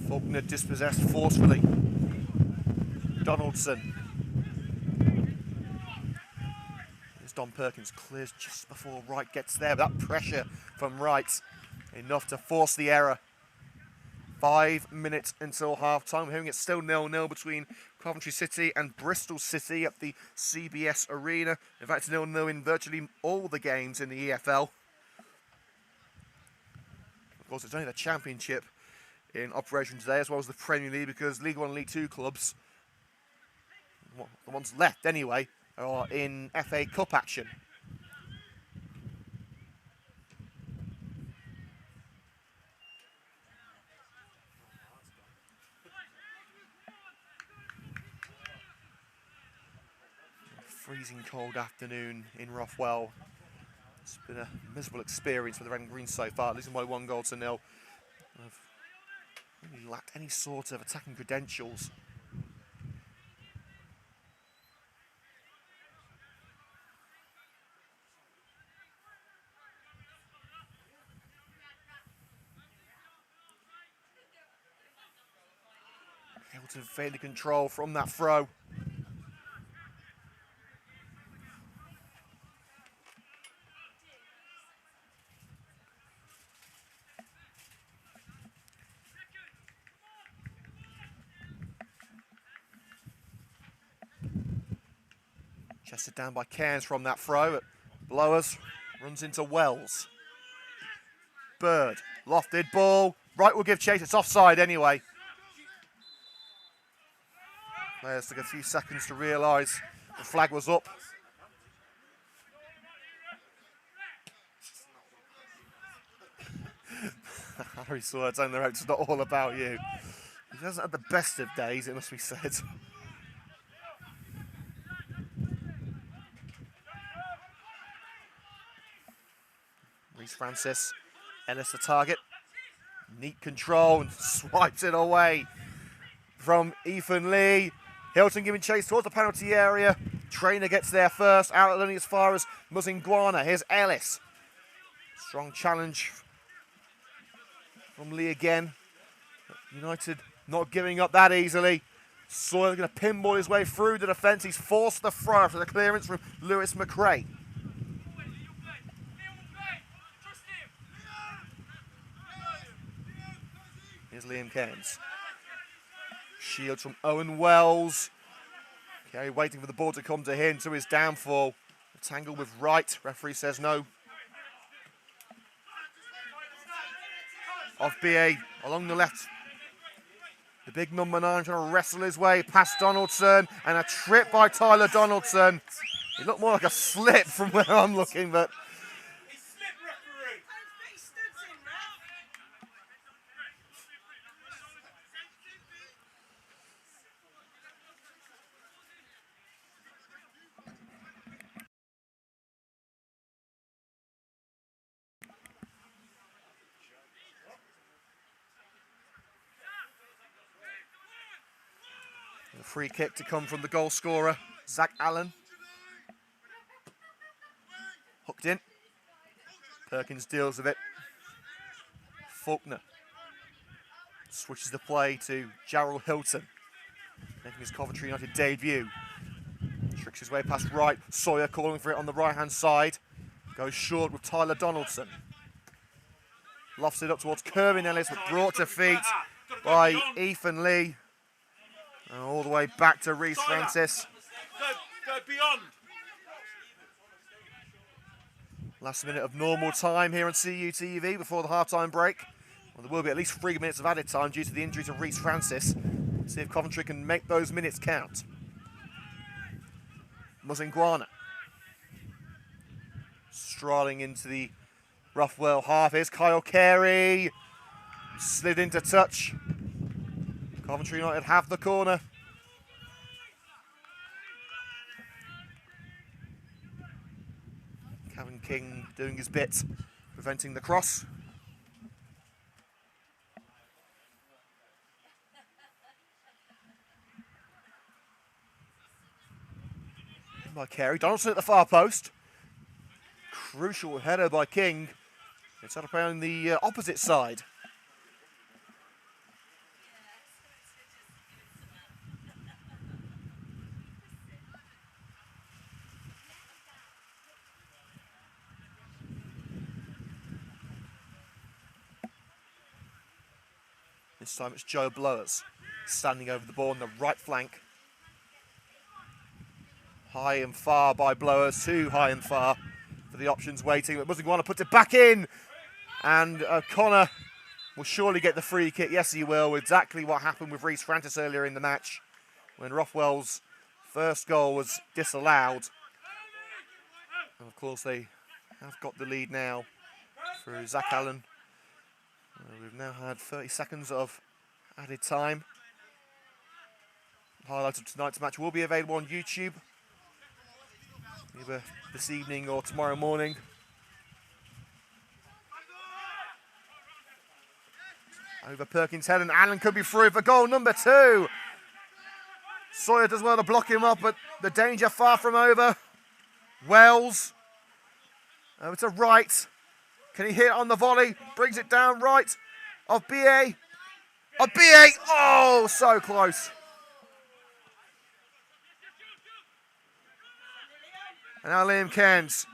Faulkner dispossessed forcefully. Donaldson. As Dom Perkins clears just before Wright gets there. But that pressure from Wright, enough to force the error. 5 minutes until half-time. We're hearing it's still 0-0 between Coventry City and Bristol City at the CBS Arena. In fact, it's 0-0 in virtually all the games in the EFL. Of course, it's only the Championship in operation today, as well as the Premier League, because League 1 and League 2 clubs, well, the ones left anyway, are in FA Cup action. Freezing cold afternoon in Rothwell. It's been a miserable experience for the Red and Green so far, losing by 1-0. They've really lacked any sort of attacking credentials. Hilton failing control from that throw. Chested down by Cairns from that throw. Blowers runs into Wells. Bird, lofted ball. Wright will give chase. It's offside anyway. Players took a few seconds to realise the flag was up. Harry Sawyer down the road. It's not all about you. He doesn't have the best of days, it must be said. Reece Francis, Ellis the target. Neat control and swipes it away from Ethan Lee. Hilton giving chase towards the penalty area. Trainer gets there first, out only as far as Muzingwana. Here's Ellis. Strong challenge from Lee again. United not giving up that easily. Sawyer going to pinball his way through the defence. He's forced the throw after the clearance from Lewis McRae. Here's Liam Cairns. Shields from Owen Wells. Kerry waiting for the ball to come to him to his downfall. A tangle with Wright. Referee says no. Off BA along the left. The big number 9 trying to wrestle his way past Donaldson. And a trip by Tyler Donaldson. It looked more like a slip from where I'm looking, but... A free kick to come from the goal scorer, Zach Allen. Hooked in. Perkins deals with it. Faulkner switches the play to Jarrell Hilton, making his Coventry United debut. Tricks his way past Wright. Sawyer calling for it on the right-hand side. Goes short with Tyler Donaldson. Lofts it up towards Kerwin Ellis, but brought to feet by Ethan Lee. And all the way back to Reece Francis. Go beyond. Last minute of normal time here on CUTV before the half-time break. Well, there will be at least 3 minutes of added time due to the injury to Reece Francis. See if Coventry can make those minutes count. Muzingwana. Strolling into the Rothwell half. Here's Kyle Carey. Slid into touch. Coventry United have the corner. Kevin King doing his bit, preventing the cross. By Carey, Donaldson at the far post. Crucial header by King. It's out of play on the opposite side. This time it's Joe Blowers standing over the ball on the right flank. High and far by Blowers, too high and far for the options waiting. But Muzingwana puts it back in. And O'Connor will surely get the free kick. Yes, he will. Exactly what happened with Reece Francis earlier in the match when Rothwell's first goal was disallowed. And of course, they have got the lead now through Zach Allen. We've now had 30 seconds of added time. Highlights of tonight's match will be available on YouTube, either this evening or tomorrow morning. Over Perkins' head, and Allen could be through for goal number 2. Sawyer does well to block him up, but the danger far from over. Wells over to Wright. Can he hit on the volley? Brings it down right of BA. A BA! Oh, so close. And now Liam Cairns.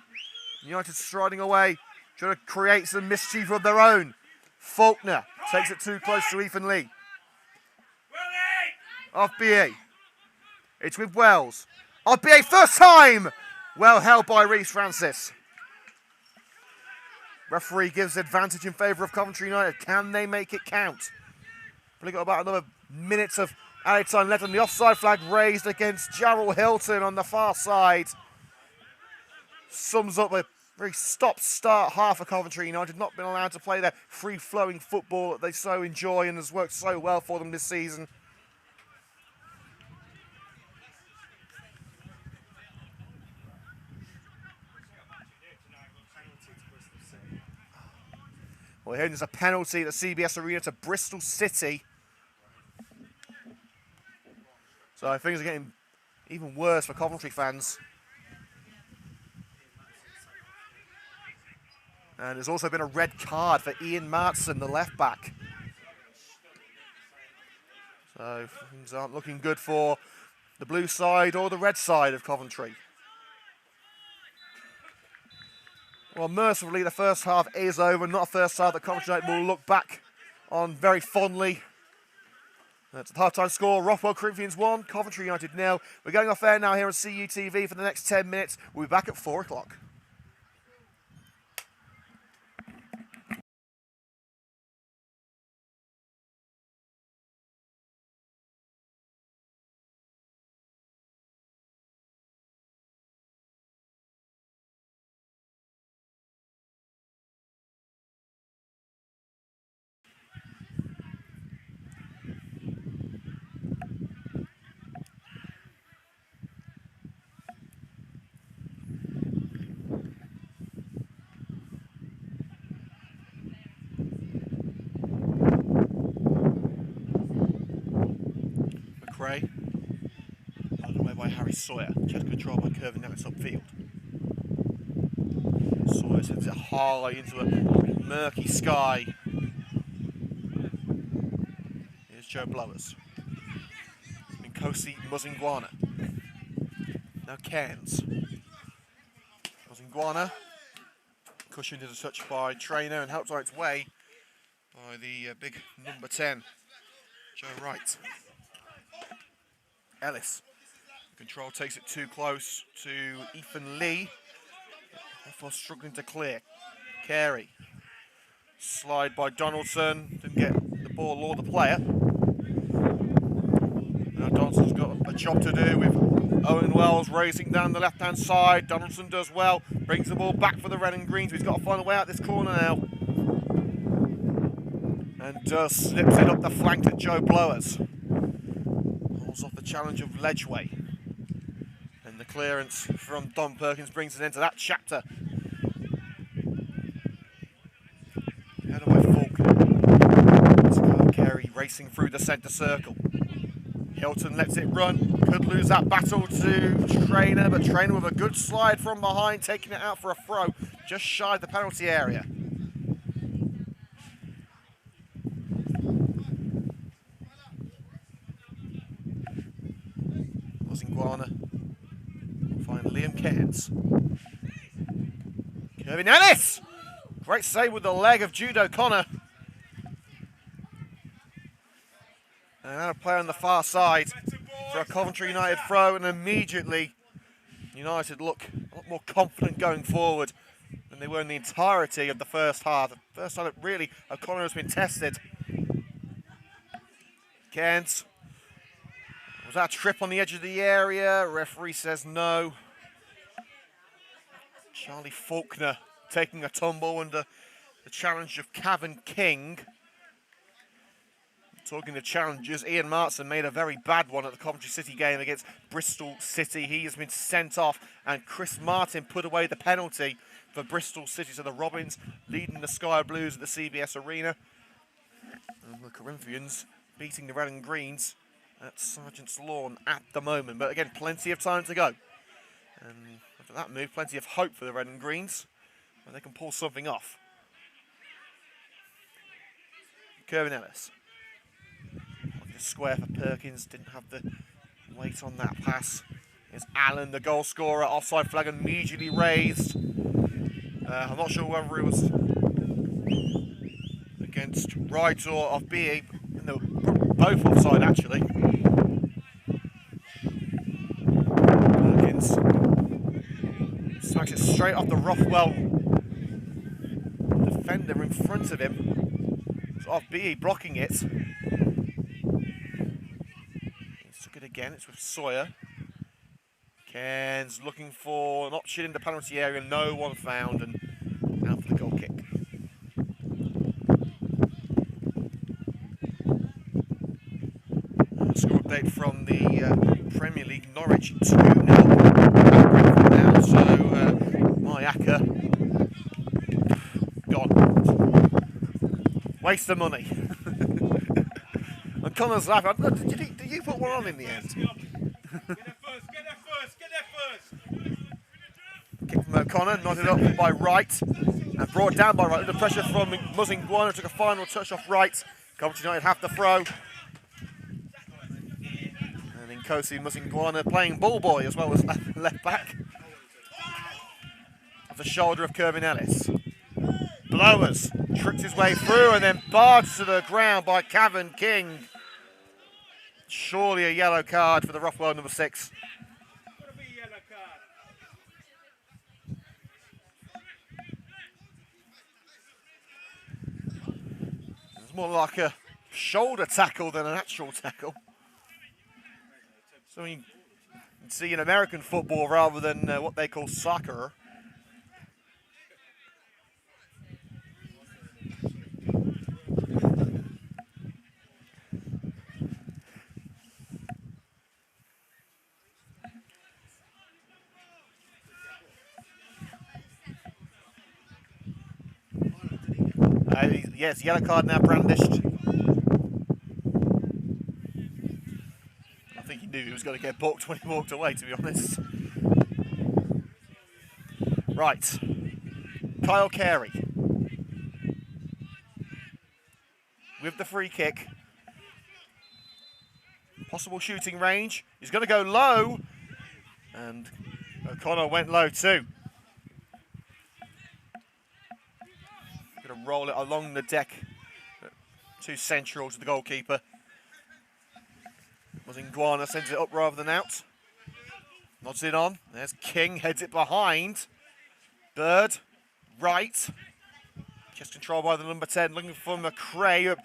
United striding away, trying to create some mischief of their own. Faulkner takes it too close to Ethan Lee. Off BA. It's with Wells. Off BA, first time! Well held by Reece Francis. Referee gives advantage in favour of Coventry United. Can they make it count? We've got about another minute of added time left, and the offside flag raised against Jarrell Hilton on the far side. Sums up a very stop-start half of Coventry United, not been allowed to play their free-flowing football that they so enjoy and has worked so well for them this season. Well, here there's a penalty at the CBS Arena to Bristol City. So things are getting even worse for Coventry fans. And there's also been a red card for Ian Martson, the left back. So things aren't looking good for the blue side or the red side of Coventry. Well, mercifully, the first half is over. Not a first half that Coventry United will look back on very fondly. That's the half-time score. Rothwell Corinthians 1, Coventry United 0. We're going off air now here on CUTV for the next 10 minutes. We'll be back at 4 o'clock. McRae, led away by Harry Sawyer, just controlled by Curvin Ellis upfield. Sawyer sends it high into a murky sky. Here's Joe Blowers. Nkosi Muzingwana. Now Cairns. Muzingwana, cushioned into touch by Trainer and helped on its way by the big number 10, Joe Wright. Ellis. Control takes it too close to Ethan Lee. Therefore struggling to clear. Carey. Slide by Donaldson. Didn't get the ball or the player. Now Donaldson's got a job to do with Owen Wells racing down the left-hand side. Donaldson does well. Brings the ball back for the red and greens. He's got to find a way out this corner now. And slips it up the flank to Joe Blowers. Off the challenge of Ledgeway, and the clearance from Don Perkins brings an end to that chapter. Head away Faulkner. Carey racing through the centre circle. Hilton lets it run, could lose that battle to Trainer, but Trainer with a good slide from behind, taking it out for a throw, just shy of the penalty area. Muzingwana. Find Liam Cairns. Curvin Ellis! Great save with the leg of Jude O'Connor. And now a player on the far side for a Coventry United throw, and immediately United look a lot more confident going forward than they were in the entirety of the first half. The first time that really O'Connor has been tested. Cairns. Was that a trip on the edge of the area? Referee says no. Charlie Faulkner taking a tumble under the challenge of Cavan King. Talking to challenges, Ian Martson made a very bad one at the Coventry City game against Bristol City. He has been sent off, and Chris Martin put away the penalty for Bristol City. So the Robins leading the Sky Blues at the CBS Arena. And the Corinthians beating the Red and Greens at Sergeant's Lawn at the moment. But again, plenty of time to go. And after that move, plenty of hope for the Red and Greens, where they can pull something off. Curvin Ellis. square for Perkins. Didn't have the weight on that pass. Here's Allen, the goal scorer. Offside flag immediately raised. I'm not sure whether it was against Wright or off BE. No, both offside actually. Perkins smacks it straight off the Rothwell defender in front of him. It's off BE blocking it. He took it again. It's with Sawyer. Cairns looking for an option in the penalty area. No one found, and out for the goal kick. Score update from the Premier League. Norwich 2-0 now, so Mayaka gone. Waste of money. And Connor's laughing. Did you put one on in the end? Get there first. Kick from O'Connor, nodded up by Wright, and brought down by Wright. Under pressure from Muzinguana, took a final touch off Wright. Coventry United have the throw. Kosi Muzinguana playing ball boy as well as left back. Off the shoulder of Kirvin Ellis. Blowers tricked his way through and then barged to the ground by Cavan King. Surely a yellow card for the Rothwell number 6. It's more like a shoulder tackle than an actual tackle. So you can see in American football rather than what they call soccer. Yes, yellow card now brandished. I think he knew he was going to get booked when he walked away, to be honest. Right. Kyle Carey. With the free kick. Possible shooting range. He's going to go low. And O'Connor went low too. Going to roll it along the deck. Too central to the goalkeeper. Muzinguana sends it up rather than out. Nods it on. There's King, heads it behind. Bird, right. Just controlled by the number 10, looking for McRae.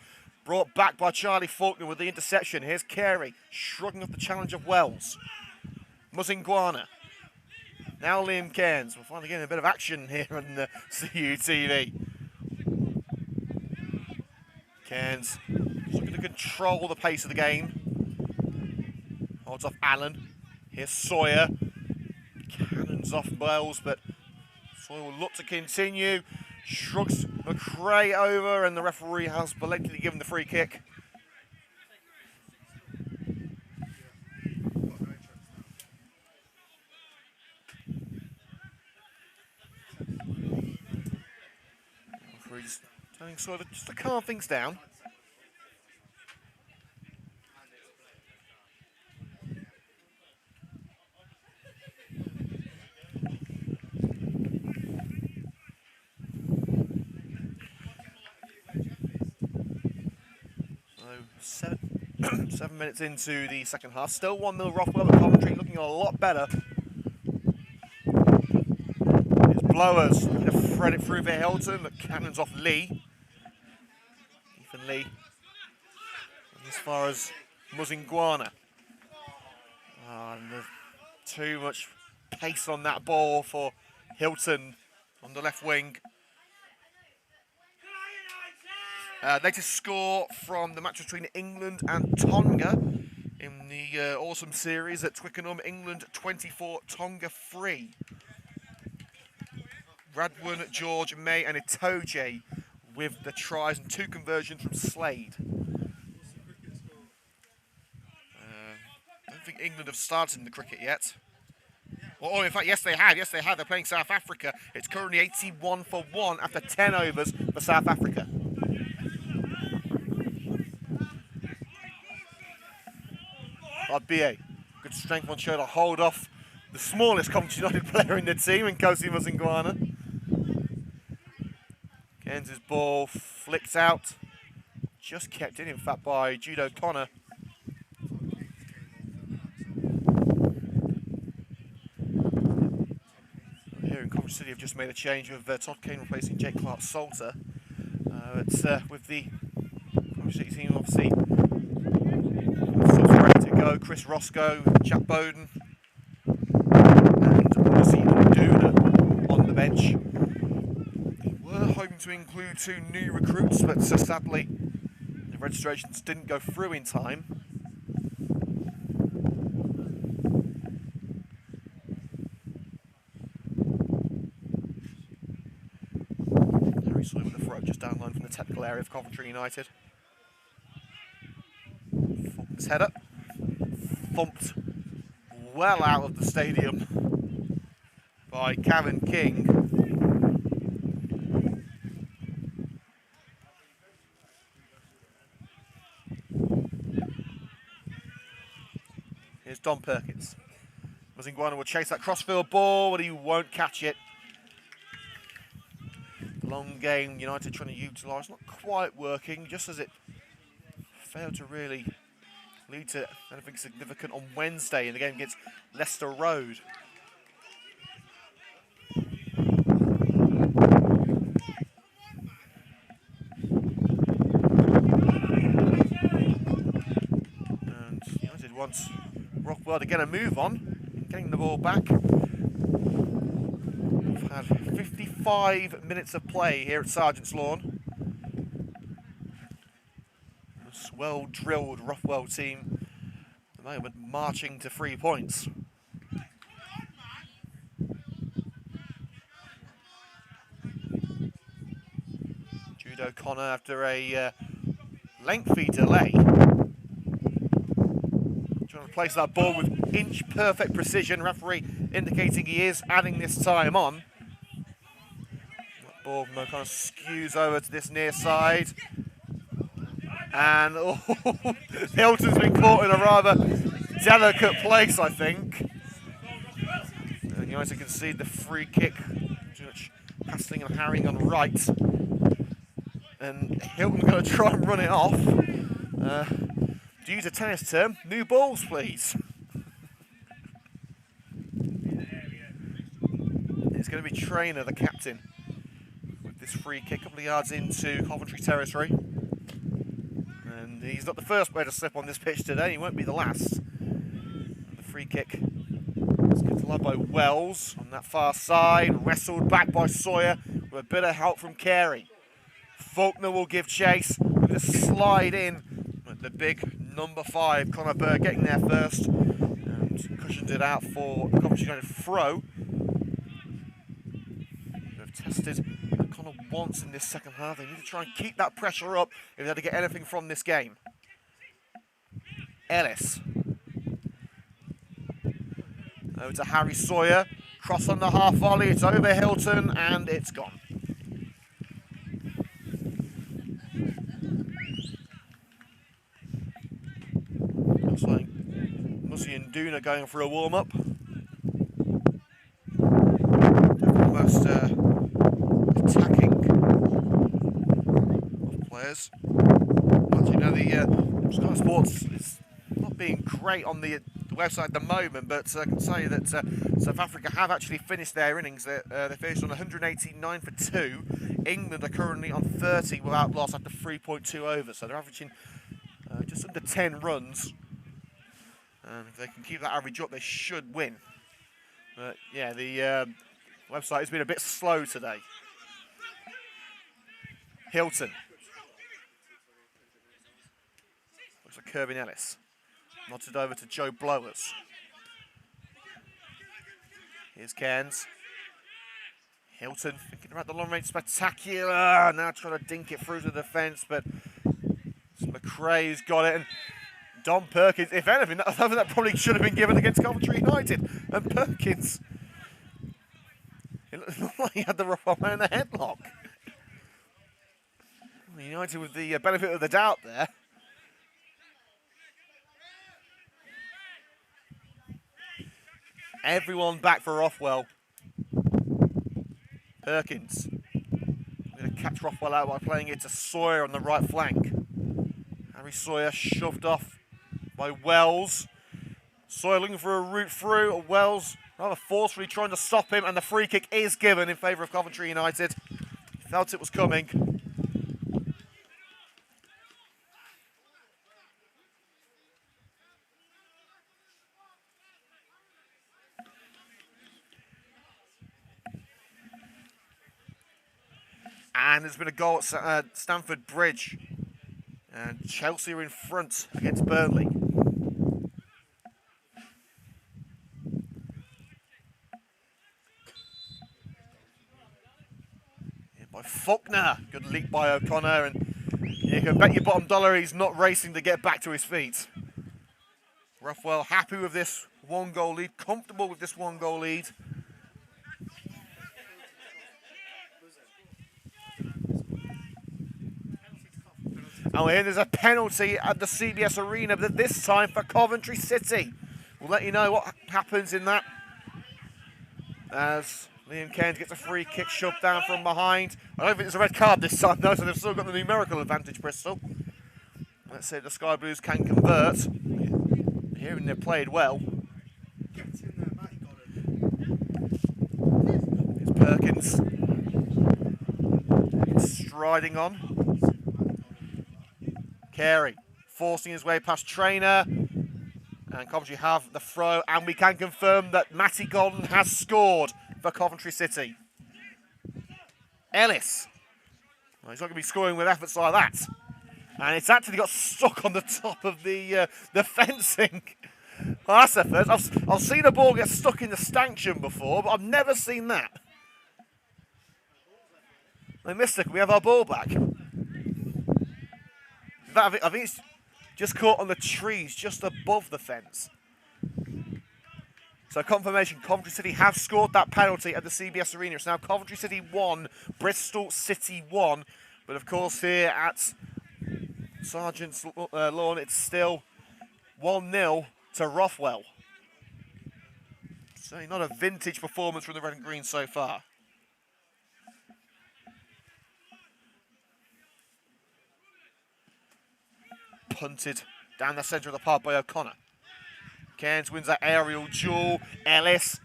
Brought back by Charlie Faulkner with the interception. Here's Carey, shrugging off the challenge of Wells. Muzinguana. Now Liam Cairns. We're finally getting a bit of action here on the CUTV. Cairns looking to control the pace of the game. Holds off Allen. Here's Sawyer. Cannons off Wells, but Sawyer will look to continue. Shrugs McRae over, and the referee has belatedly given the free kick. Referee's telling Sawyer just to calm things down. So 7 minutes into the second half, still 1-0 Rothwell, but Coventry looking a lot better. It's Blowers looking to thread it through for Hilton, but cannons off Lee. Ethan Lee. And as far as Muzinguana. And there's too much pace on that ball for Hilton on the left wing. Latest score from the match between England and Tonga in the awesome series at Twickenham. England 24, Tonga 3. Radwan, George, May and Itoje with the tries and 2 conversions from Slade. I don't think England have started in the cricket yet. Oh, in fact, yes they have. Yes they have. They're playing South Africa. It's currently 81 for 1 after 10 overs for South Africa. BA. Good strength on show to hold off the smallest Coventry United player in the team in Kosi Muzingwana. Cairns' ball flicked out. Just kept in fact, by Jude O'Connor. Here in Coventry City have just made a change with Todd Kane replacing Jake Clark-Salter. It's with the Coventry City team obviously ready to go. Chris Roscoe, Jack Bowden, and obviously Duna on the bench. They were hoping to include 2 new recruits, but sadly the registrations didn't go through in time. Harry Sawyer with the throw just down line from the technical area of Coventry United. Fulton's header thumped well out of the stadium by Kevin King. Here's Don Perkins. Muzingwana will chase that crossfield ball, but he won't catch it. The long game United trying to utilise, not quite working, just as it failed to really lead to anything significant on Wednesday in the game against Leicester Road. And United wants Rothwell to get a move on, getting the ball back. We've had 55 minutes of play here at Sergeant's Lawn. This well-drilled Rothwell team at the moment marching to 3 points. Jude O'Connor, after a lengthy delay, trying to place that ball with inch-perfect precision. Referee indicating he is adding this time on. That ball kind of skews over to this near side. And Hilton's been caught in a rather delicate place, I think. And United concede the free kick. Too much passing and harrying on right. And Hilton's going to try and run it off. To use a tennis term, new balls, please. It's going to be Traynor, the captain, with this free kick, a couple of yards into Coventry territory. And he's not the first player to slip on this pitch today, he won't be the last. And the free kick is given to lad by Wells on that far side, wrestled back by Sawyer with a bit of help from Carey. Faulkner will give chase, with a slide in. The big number 5, Conor Burr, getting there first and cushions it out for the Coventry United throw. They've tested Conor once in this second half. They need to try and keep that pressure up if they're to get anything from this game. Ellis. Over to Harry Sawyer. Cross on the half volley. It's over Hilton and it's gone. Looks like Musi and Duna going for a warm-up. Definitely the most attacking of players. But you know, the Sky Sports is not being great on the website at the moment, but I can tell you that South Africa have actually finished their innings. They finished on 189 for 2. England are currently on 30 without loss after 3.2 overs, so they're averaging just under 10 runs. And if they can keep that average up, they should win. But yeah, the website has been a bit slow today. Hilton. Looks like Kirby Ellis. Nodded over to Joe Blowers. Here's Cairns. Hilton thinking about the long range spectacular. Now trying to dink it through the defence, but McRae's got it. And Don Perkins, if anything, that probably should have been given against Coventry United. And Perkins, it looked like he had the Rothwell man in the headlock. United with the benefit of the doubt there. Everyone back for Rothwell. Perkins going to catch Rothwell out by playing it to Sawyer on the right flank. Harry Sawyer shoved off by Wells. Sawyer looking for a route through. Wells rather forcefully trying to stop him, and the free kick is given in favour of Coventry United. Felt it was coming. And there's been a goal at Stamford Bridge. And Chelsea are in front against Burnley. By Faulkner. Good leap by O'Connor. And you can bet your bottom dollar he's not racing to get back to his feet. Rothwell happy with this 1-goal lead. Comfortable with this 1-goal lead. And here there's a penalty at the CBS Arena, but this time for Coventry City. We'll let you know what happens in that as Liam Cairns gets a free kick shoved down from behind. I don't think it's a red card this time though, so they've still got the numerical advantage, Bristol. Let's see if the Sky Blues can convert. Hearing they've played well. It's Perkins striding on. Carey forcing his way past Trainer, and Coventry have the throw, and we can confirm that Matty Golden has scored for Coventry City. Ellis, well, he's not going to be scoring with efforts like that, and it's actually got stuck on the top of the fencing. Well, that's the first. I've seen a ball get stuck in the stanchion before, but I've never seen that. Hey, Mister, can we have our ball back? I think it's just caught on the trees just above the fence. So confirmation, Coventry City have scored that penalty at the CBS Arena. It's now Coventry City 1, Bristol City 1. But of course here at Sergeant's Lawn, it's still 1-0 to Rothwell. So not a vintage performance from the Red and Green so far. Punted down the centre of the park by O'Connor. Cairns wins that aerial duel. Ellis.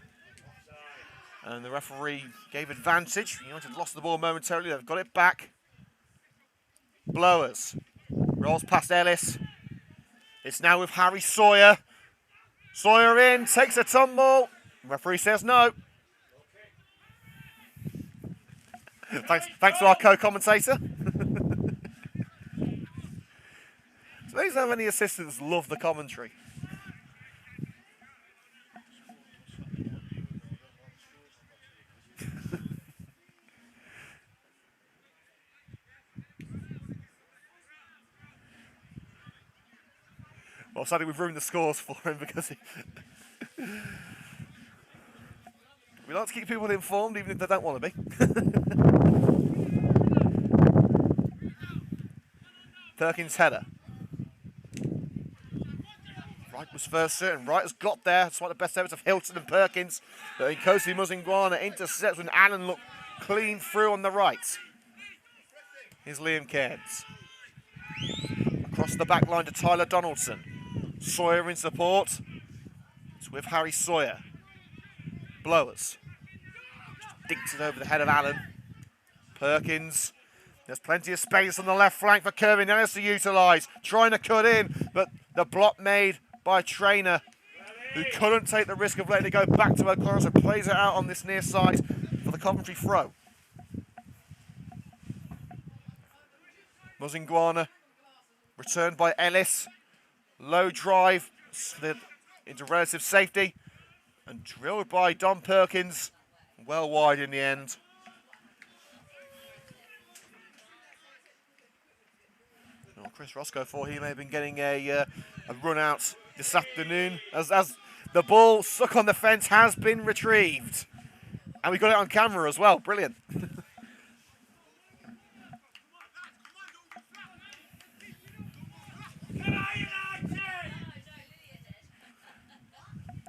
And the referee gave advantage. United lost the ball momentarily. They've got it back. Blowers. Rolls past Ellis. It's now with Harry Sawyer. Sawyer in. Takes a tumble. Referee says no. Thanks to our co-commentator. Suppose how many assistants love the commentary. Well, sadly we've ruined the scores for him because we like to keep people informed even if they don't want to be. Perkins' header. Wright was first certain. Wright has got there. It's one of the best efforts of Hilton and Perkins. But Nkosi Muzingwana intercepts when Allen looked clean through on the right. Here's Liam Cairns. Across the back line to Tyler Donaldson. Sawyer in support. It's with Harry Sawyer. Blowers. Just dinks it over the head of Allen. Perkins. There's plenty of space on the left flank for Kirby Ellis to utilise. Trying to cut in, but the block made by Trainer, who couldn't take the risk of letting it go back to O'Connor, so plays it out on this near side for the Coventry throw. Muzingwana, returned by Ellis. Low drive, slid into relative safety, and drilled by Don Perkins. Well wide in the end. Well, Chris Roscoe thought he may have been getting a run out this afternoon as the ball stuck on the fence has been retrieved. And we got it on camera as well. Brilliant.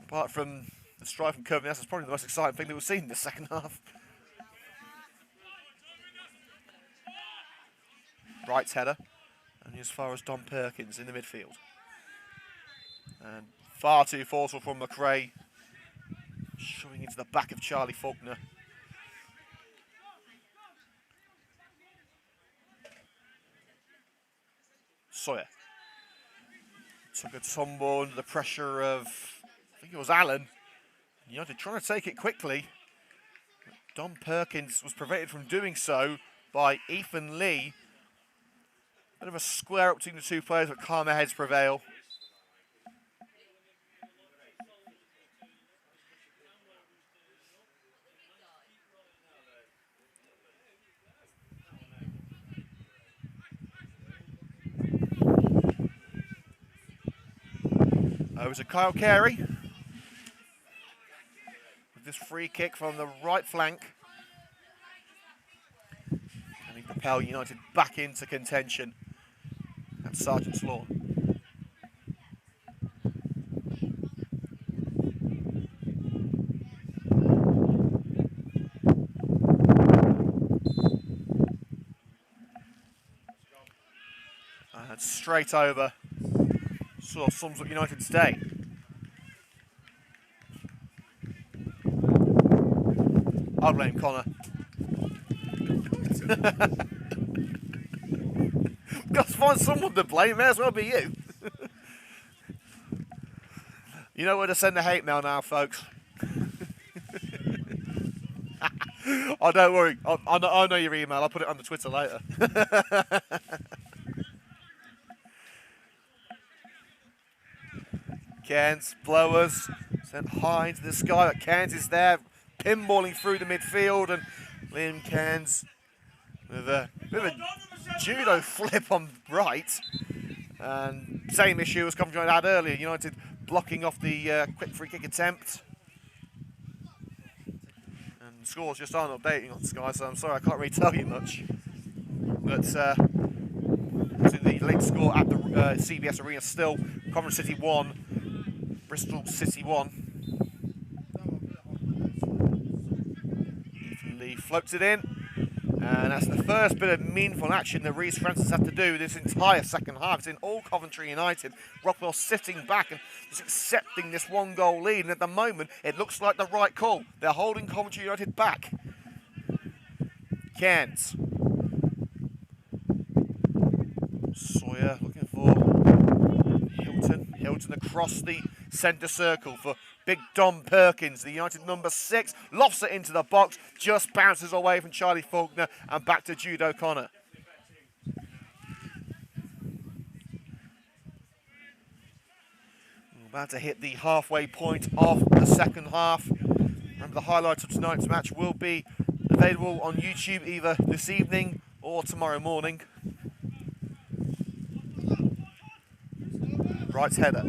Apart from the strike from Coventry. That's probably the most exciting thing that we've seen in the second half. Wright's header, only as far as Don Perkins in the midfield. And far too forceful from McRae, shoving into the back of Charlie Faulkner. Sawyer took a tumble under the pressure of, I think it was Allen. United trying to take it quickly. Don Perkins was prevented from doing so by Ethan Lee. Bit of a square up between the two players, but calmer heads prevail. Over to Kyle Carey with this free kick from the right flank. And he propel United back into contention at Sergeant's Lawn. And straight over. Sort of sums up United's day. I'll blame Connor. Got to find someone to blame, may as well be you. You know where to send the hate mail now, folks. Oh, don't worry. I know your email. I'll put it on the Twitter later. Cairns, blowers, sent high into the sky, but Cairns is there, pinballing through the midfield, and Liam Cairns with a bit of a judo flip on right. And same issue as Coventry had earlier, United blocking off the quick free kick attempt. And the scores just aren't updating on Sky, so I'm sorry I can't really tell you much. But to the late score at the CBS Arena, still Coventry City 1. Bristol City 1. Ethan Lee floats it in. And that's the first bit of meaningful action that Reece Francis had to do this entire second half. It's in all Coventry United. Rothwell sitting back and just accepting this one-goal lead. And at the moment, it looks like the right call. They're holding Coventry United back. Cairns. Sawyer looking for Hilton. Hilton across the centre circle for big Don Perkins, the United number 6, lofts it into the box, just bounces away from Charlie Faulkner and back to Jude O'Connor. We're about to hit the halfway point of the second half. Remember, the highlights of tonight's match will be available on YouTube either this evening or tomorrow morning. Wright's header.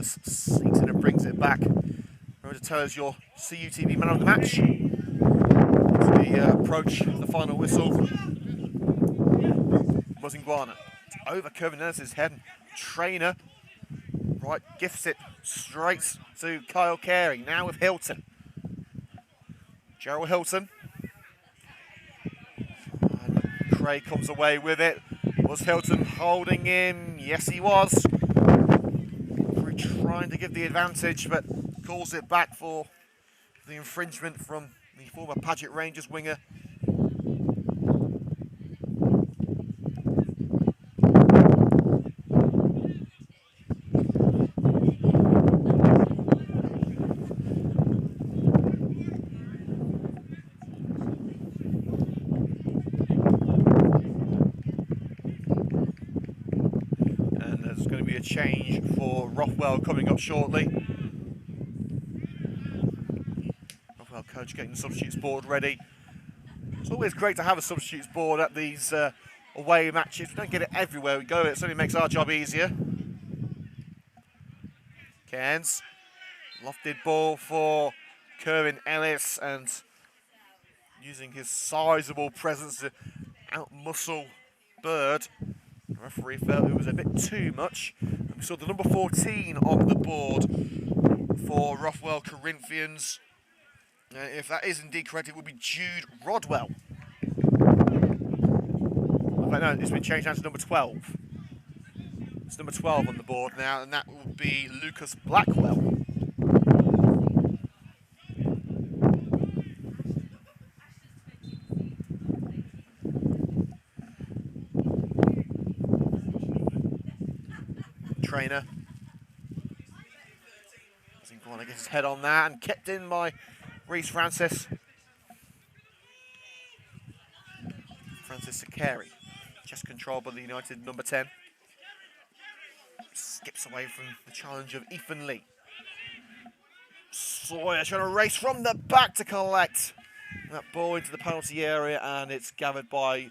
Sinks in and brings it back. Remember to tell us your CUTV man of the match as we approach the final whistle. Muzingwana over Coventry's head. Trainer right gifts it straight to Kyle Carey. Now with Hilton. Gerald Hilton. And Craig comes away with it. Was Hilton holding him? Yes, he was. Trying to give the advantage, but calls it back for the infringement from the former Paget Rangers winger. And there's going to be a change for Rothwell coming up shortly. Rothwell coach getting the substitutes board ready. It's always great to have a substitutes board at these away matches. We don't get it everywhere we go. It certainly makes our job easier. Cairns, lofted ball for Kerwin Ellis, and using his sizable presence to outmuscle Bird. The referee felt it was a bit too much and So the number 14 on the board for Rothwell Corinthians. If that is indeed correct, it would be Jude Rothwell. No, it's been changed now to number 12. It's number 12 on the board now, and that will be Lucas Blackwell. Trainer. Doesn't want to get his head on that, and kept in by Reece Francis. Francis Sakari, just controlled by the United number 10. Skips away from the challenge of Ethan Lee. Sawyer trying to race from the back to collect that ball into the penalty area, and it's gathered by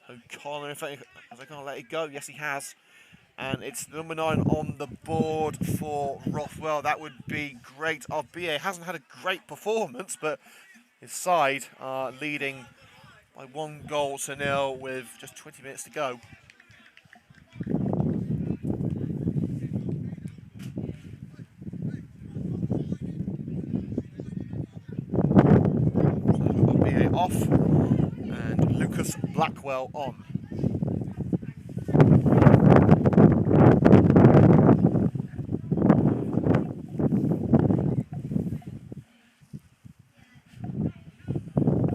O'Connor. In fact, has O'Connor let it go? Yes, he has. And it's number 9 on the board for Rothwell. That would be great. Albeit hasn't had a great performance, but his side are leading by 1-0 with just 20 minutes to go. So BA off and Lucas Blackwell on.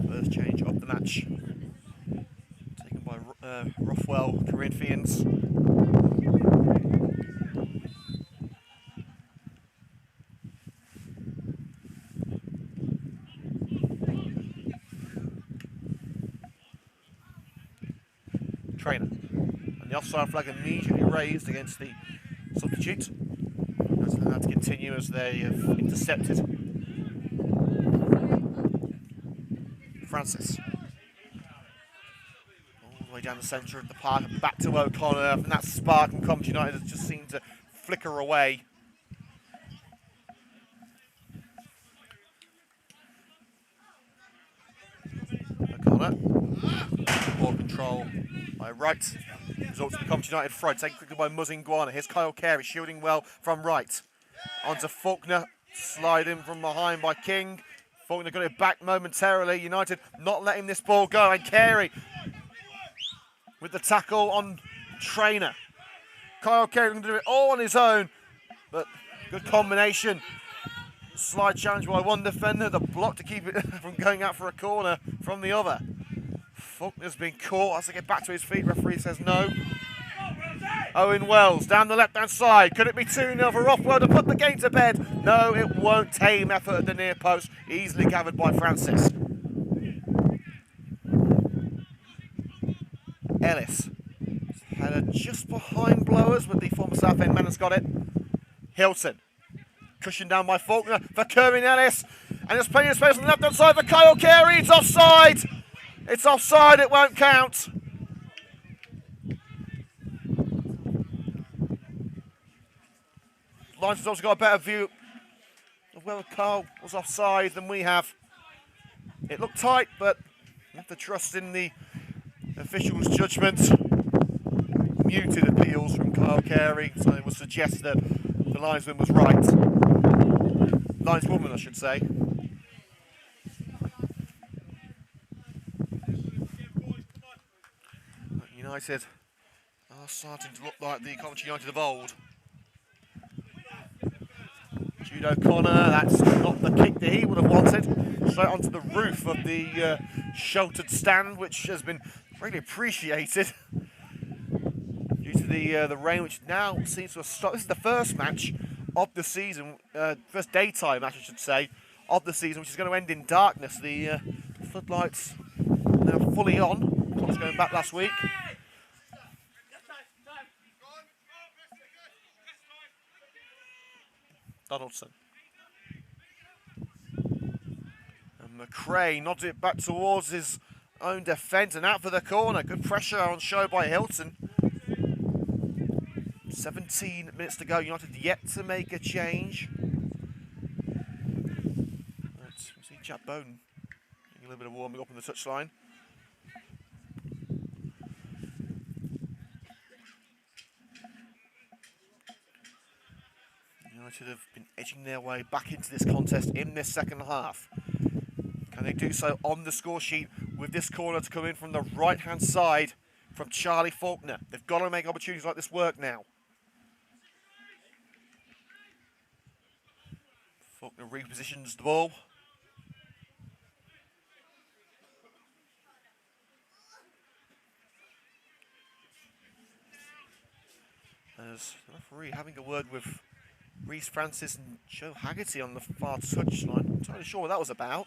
First change of the match. Taken by Rothwell Corinthians. Trainer. And the offside flag immediately raised against the substitute. That's allowed to continue as they have intercepted Francis. All the way down the centre of the park and back to O'Connor. And that spark from Coventry United has just seemed to flicker away. O'Connor. Ball control by Wright. Results in the Coventry United front. Taken quickly by Muzzingwana. Here's Kyle Carey shielding well from Wright. Onto Faulkner. Sliding from behind by King. Faulkner got it back momentarily. United not letting this ball go. And Carey with the tackle on Trainer. Kyle Carey going to do it all on his own. But good combination. Slide challenge by one defender. The block to keep it from going out for a corner from the other. Faulkner's been caught. Has to get back to his feet. Referee says no. Owen Wells down the left-hand side. Could it be 2-0 for Rothwell to put the game to bed? No, it won't. Tame effort at the near post. Easily gathered by Francis. Ellis. Header just behind blowers, but the former Southend man has got it. Hilton. Cushioned down by Faulkner for Kerwin Ellis. And there's plenty of space on the left-hand side for Kyle Carey. It's offside. It's offside. It won't count. Lyons has also got a better view of whether Carl was offside than we have. It looked tight, but you have to trust in the official's judgment. Muted appeals from Kyle Carey, so it would suggest that the linesman was right. Lineswoman, I should say. United are starting to look like the Coventry United of old. Jude O'Connor, that's not the kick that he would have wanted. Straight onto the roof of the sheltered stand, which has been really appreciated due to the rain, which now seems to have stopped. This is the first match of the season, first daytime match, I should say, of the season, which is going to end in darkness. The floodlights now fully on. Clock's going back last week. Donaldson. And McRae nods it back towards his own defence and out for the corner. Good pressure on show by Hilton. 17 minutes to go. United yet to make a change. Let's see Jack Bowden getting a little bit of warming up on the touchline. United have been edging their way back into this contest in this second half. Can they do so on the score sheet with this corner to come in from the right-hand side from Charlie Faulkner? They've got to make opportunities like this work now. Faulkner repositions the ball. There's the referee having a word with Reece Francis and Joe Haggerty on the far touchline. Not entirely sure what that was about.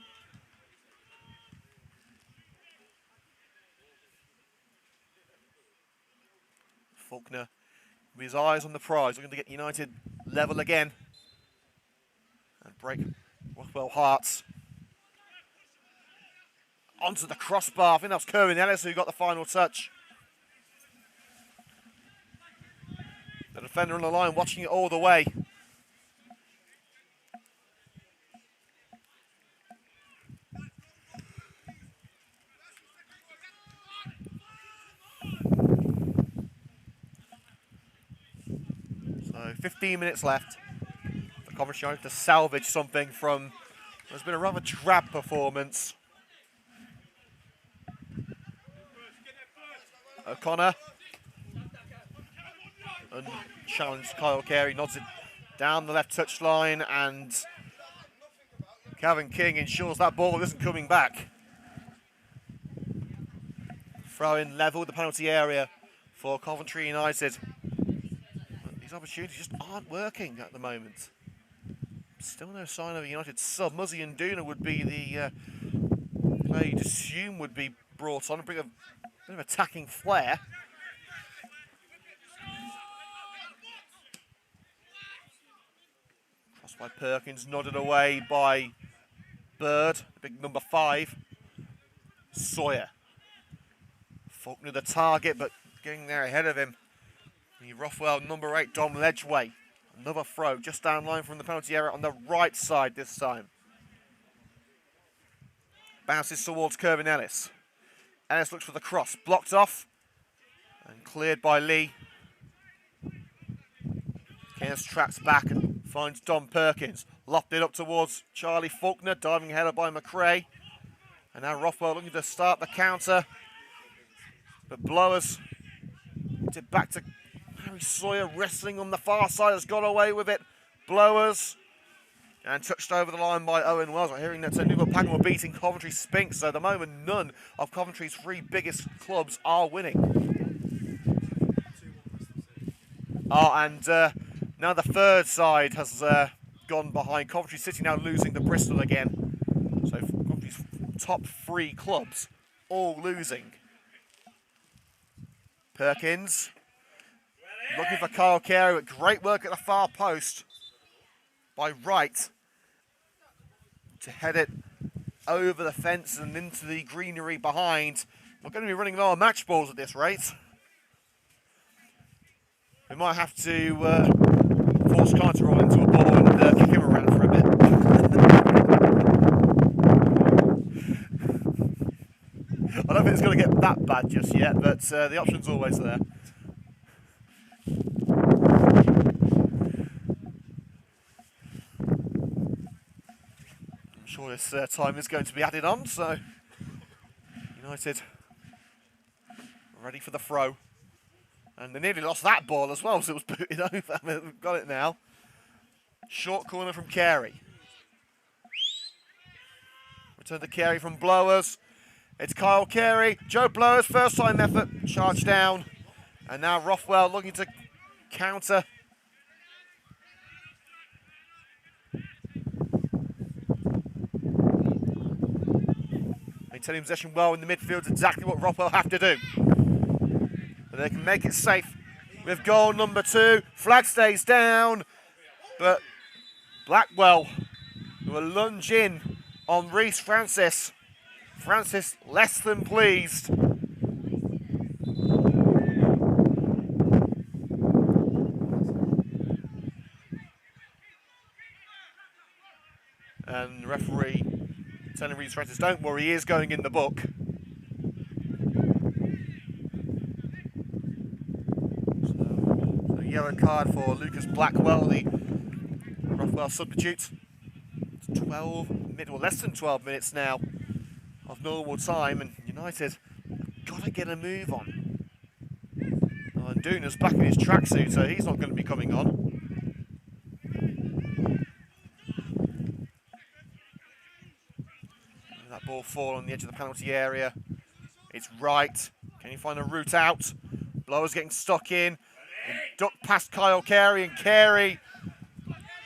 Faulkner with his eyes on the prize, looking to get United level again and break Rothwell hearts. Onto the crossbar. I think that was Kerwin Ellis who got the final touch. The defender on the line watching it all the way. So 15 minutes left. The Coventry United to salvage something from what's been a rather drab performance. O'Connor. Unchallenged Kyle Carey nods it down the left touchline, and Kevin King ensures that ball isn't coming back. Throw in level the penalty area for Coventry United. But these opportunities just aren't working at the moment. Still no sign of a United sub. Muzzy and Duna would be the player you'd assume would be brought on and bring a bit of attacking flair. Crossed by Perkins, nodded away by Bird, big number 5. Sawyer. Faulkner the target, but getting there ahead of him. The Rothwell number 8, Dom Ledgway. Another throw just down line from the penalty area on the right side this time. Bounces towards Kerwin Ellis. Ellis looks for the cross, blocked off and cleared by Lee. Keynes tracks back and finds Dom Perkins. Lopped it up towards Charlie Faulkner, diving header by McRae. And now Rothwell looking to start the counter. But Blowers puts it back to Harry Sawyer, wrestling on the far side, has got away with it. Blowers. And touched over the line by Owen Wells. I'm hearing that Newport Pagnell were beating Coventry Spinks. So at the moment, none of Coventry's 3 biggest clubs are winning. And now the third side has gone behind. Coventry City now losing to Bristol again. So Coventry's top 3 clubs all losing. Perkins looking for Kyle Carey, but great work at the far post by Wright to head it over the fence and into the greenery behind. We're going to be running low on match balls at this rate. We might have to force Kyle to roll into a ball and kick him around for a bit. I don't think it's going to get that bad just yet, but the option's always there. I'm sure this time is going to be added on, so United ready for the throw. And they nearly lost that ball as well, so it was booted over. We've got it now. Short corner from Carey. Return to Carey from Blowers. It's Kyle Carey. Joe Blowers, first time effort, charged down. And now Rothwell looking to counter. Maintaining possession well in the midfield is exactly what Rothwell have to do. But they can make it safe with goal number 2. Flag stays down, but Blackwell will lunge in on Reece Francis. Francis less than pleased. And the referee telling Reece Francis, don't worry, he is going in the book. So, yellow card for Lucas Blackwell, the Rothwell substitute. less than 12 minutes now of normal time, and United have got to get a move on. Oh, and Duna's back in his tracksuit, so he's not going to be coming on. And that ball fall on the edge of the penalty area. It's right. Can he find a route out? Blower's getting stuck in. Duck past Kyle Carey, and Carey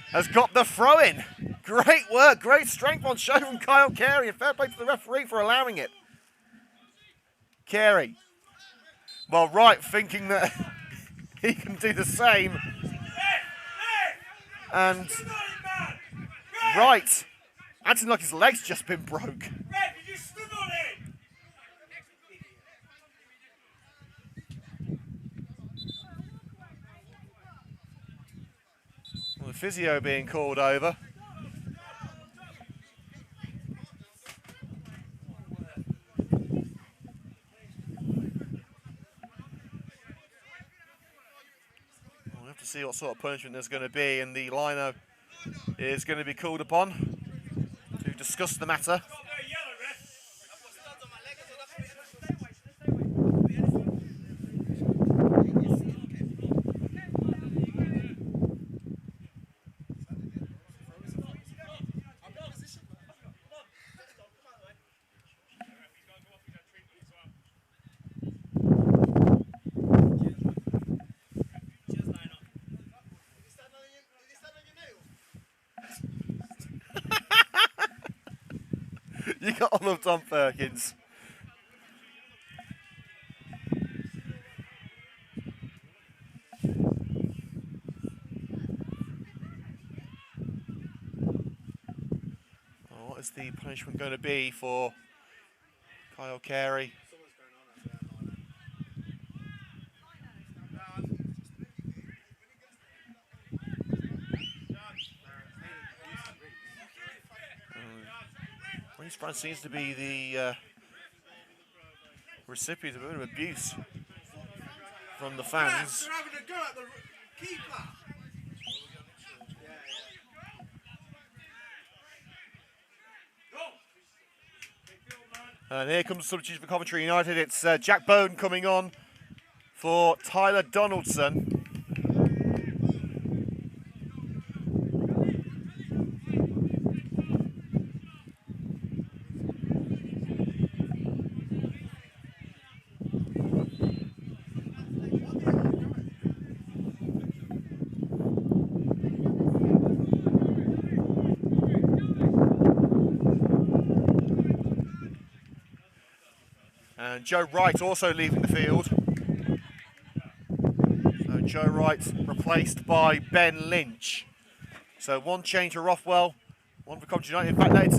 has got the throw-in. Great work, great strength on show from Kyle Carey, and fair play to the referee for allowing it. Carey, well, Wright thinking that he can do the same, and Wright acting like his leg's just been broke. Well, the physio being called over. We'll have to see what sort of punishment there's going to be, and the liner is going to be called upon to discuss the matter. You got to love Tom Perkins. Well, what is the punishment going to be for Kyle Carey? Brand seems to be the recipient of a bit of abuse from the fans. And here comes the substitution for Coventry United. It's Jack Bowden coming on for Tyler Donaldson. And Joe Wright also leaving the field. So Joe Wright replaced by Ben Lynch. So one change for Rothwell, one for Coventry United. In fact, it's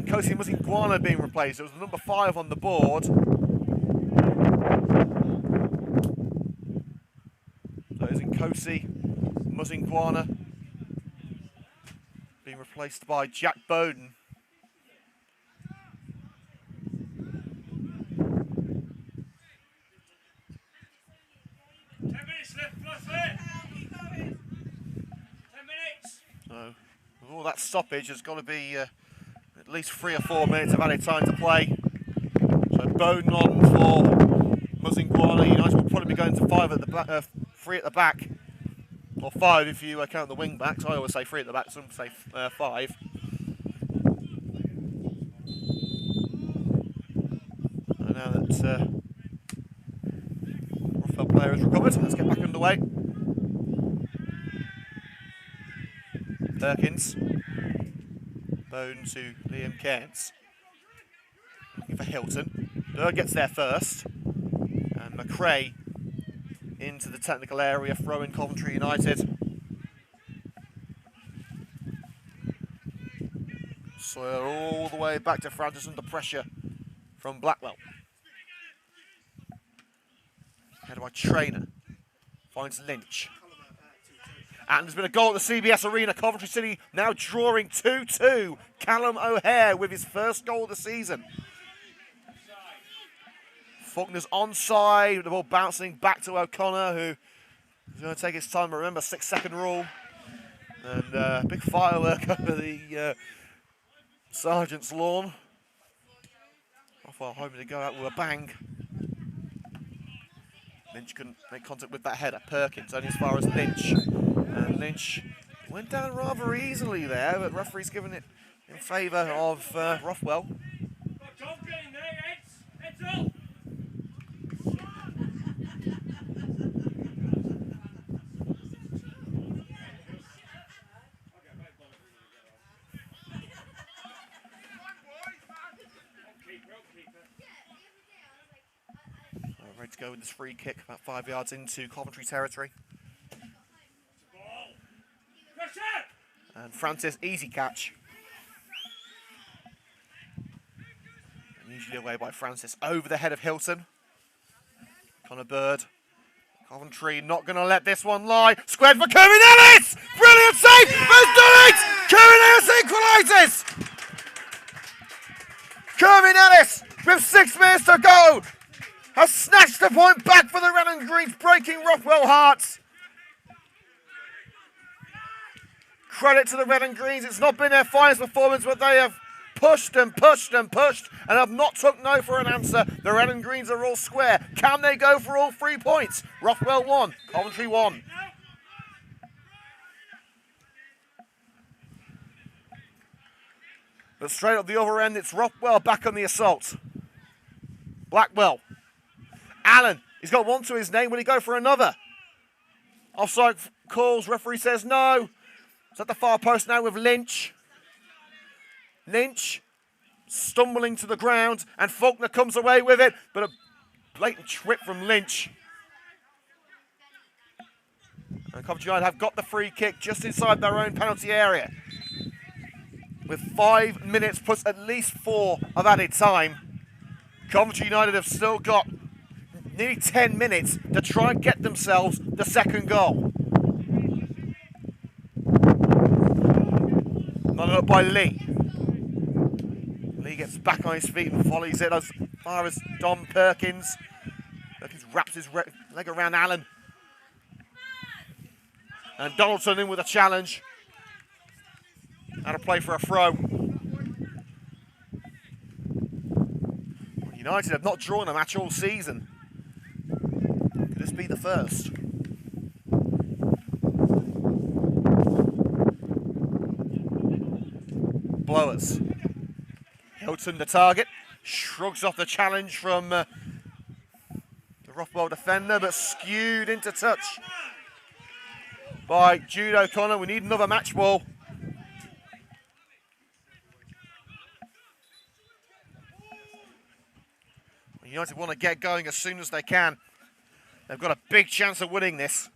Kosi Musingwana being replaced. It was the number 5 on the board. So it's Kosi Musingwana being replaced by Jack Bowden. So, with all that stoppage, there's got to be at least 3 or 4 minutes of added time to play. So Bowden on for Musingwana. United will probably be going to 5 at the back, 3 at the back, or 5 if you count the wing backs. I always say 3 at the back, some say 5. And now that Rothwell player has recovered, let's get back underway. Perkins, Bowden to Liam Cairns, looking for Hilton. Durr gets there first, and McRae into the technical area, throwing Coventry United. So all the way back to Francis under pressure from Blackwell. Headed by Trainer, finds Lynch. And there's been a goal at the CBS Arena. Coventry City now drawing 2-2. Callum O'Hare with his first goal of the season. Faulkner's onside, the ball bouncing back to O'Connor, who is going to take his time. Remember, 6-second rule. And big firework over the Sergeant's lawn. Rothwell hoping to go out with a bang. Lynch couldn't make contact with that header. Perkins only as far as Lynch. And Lynch went down rather easily there, but referee's given it in favour of Rothwell. Ready to go with this free kick, about 5 yards into Coventry territory. And Francis, easy catch. And usually away by Francis, over the head of Hilton. Connor Bird. Coventry not going to let this one lie. Squared for Kevin Ellis! Brilliant save! Has done it! Kevin Ellis equalises! Kevin Ellis, with 6 minutes to go, has snatched the point back for the Red and Greens, breaking Rothwell hearts. Credit to the Red and Greens. It's not been their finest performance, but they have pushed and pushed and pushed and have not took no for an answer. The Red and Greens are all square. Can they go for all 3 points? Rothwell 1, Coventry 1. But straight up the other end, it's Rothwell back on the assault. Blackwell. Allen, he's got one to his name. Will he go for another? Offside calls, referee says no. It's at the far post now with Lynch. Lynch stumbling to the ground, and Faulkner comes away with it, but a blatant trip from Lynch. And Coventry United have got the free kick just inside their own penalty area. With 5 minutes plus at least 4 of added time, Coventry United have still got nearly 10 minutes to try and get themselves the second goal. Not up by Lee. Lee gets back on his feet and volleys it as far as Dom Perkins. Perkins wraps his leg around Allen. And Donaldson in with a challenge. And a play for a throw. United have not drawn a match all season. Could this be the first? Blowers. Hilton the target. Shrugs off the challenge from the Rothwell defender, but skewed into touch by Jude O'Connor. We need another match ball. United want to get going as soon as they can. They've got a big chance of winning this.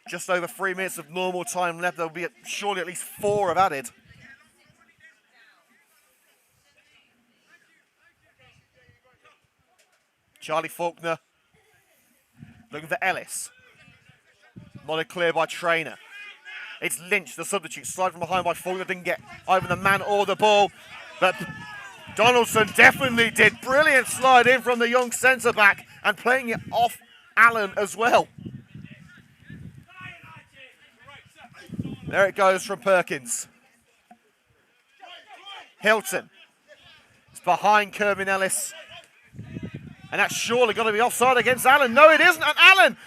Just over 3 minutes of normal time left. There'll be surely at least 4 have added. Charlie Faulkner looking for Ellis. Modded clear by Trainer. It's Lynch, the substitute, slide from behind by Faulkner. Didn't get either the man or the ball. But Donaldson definitely did. Brilliant slide in from the young centre-back and playing it off Allen as well. There it goes from Perkins. Hilton. It's behind Kevin Ellis. And that's surely got to be offside against Allen. No, it isn't. And Allen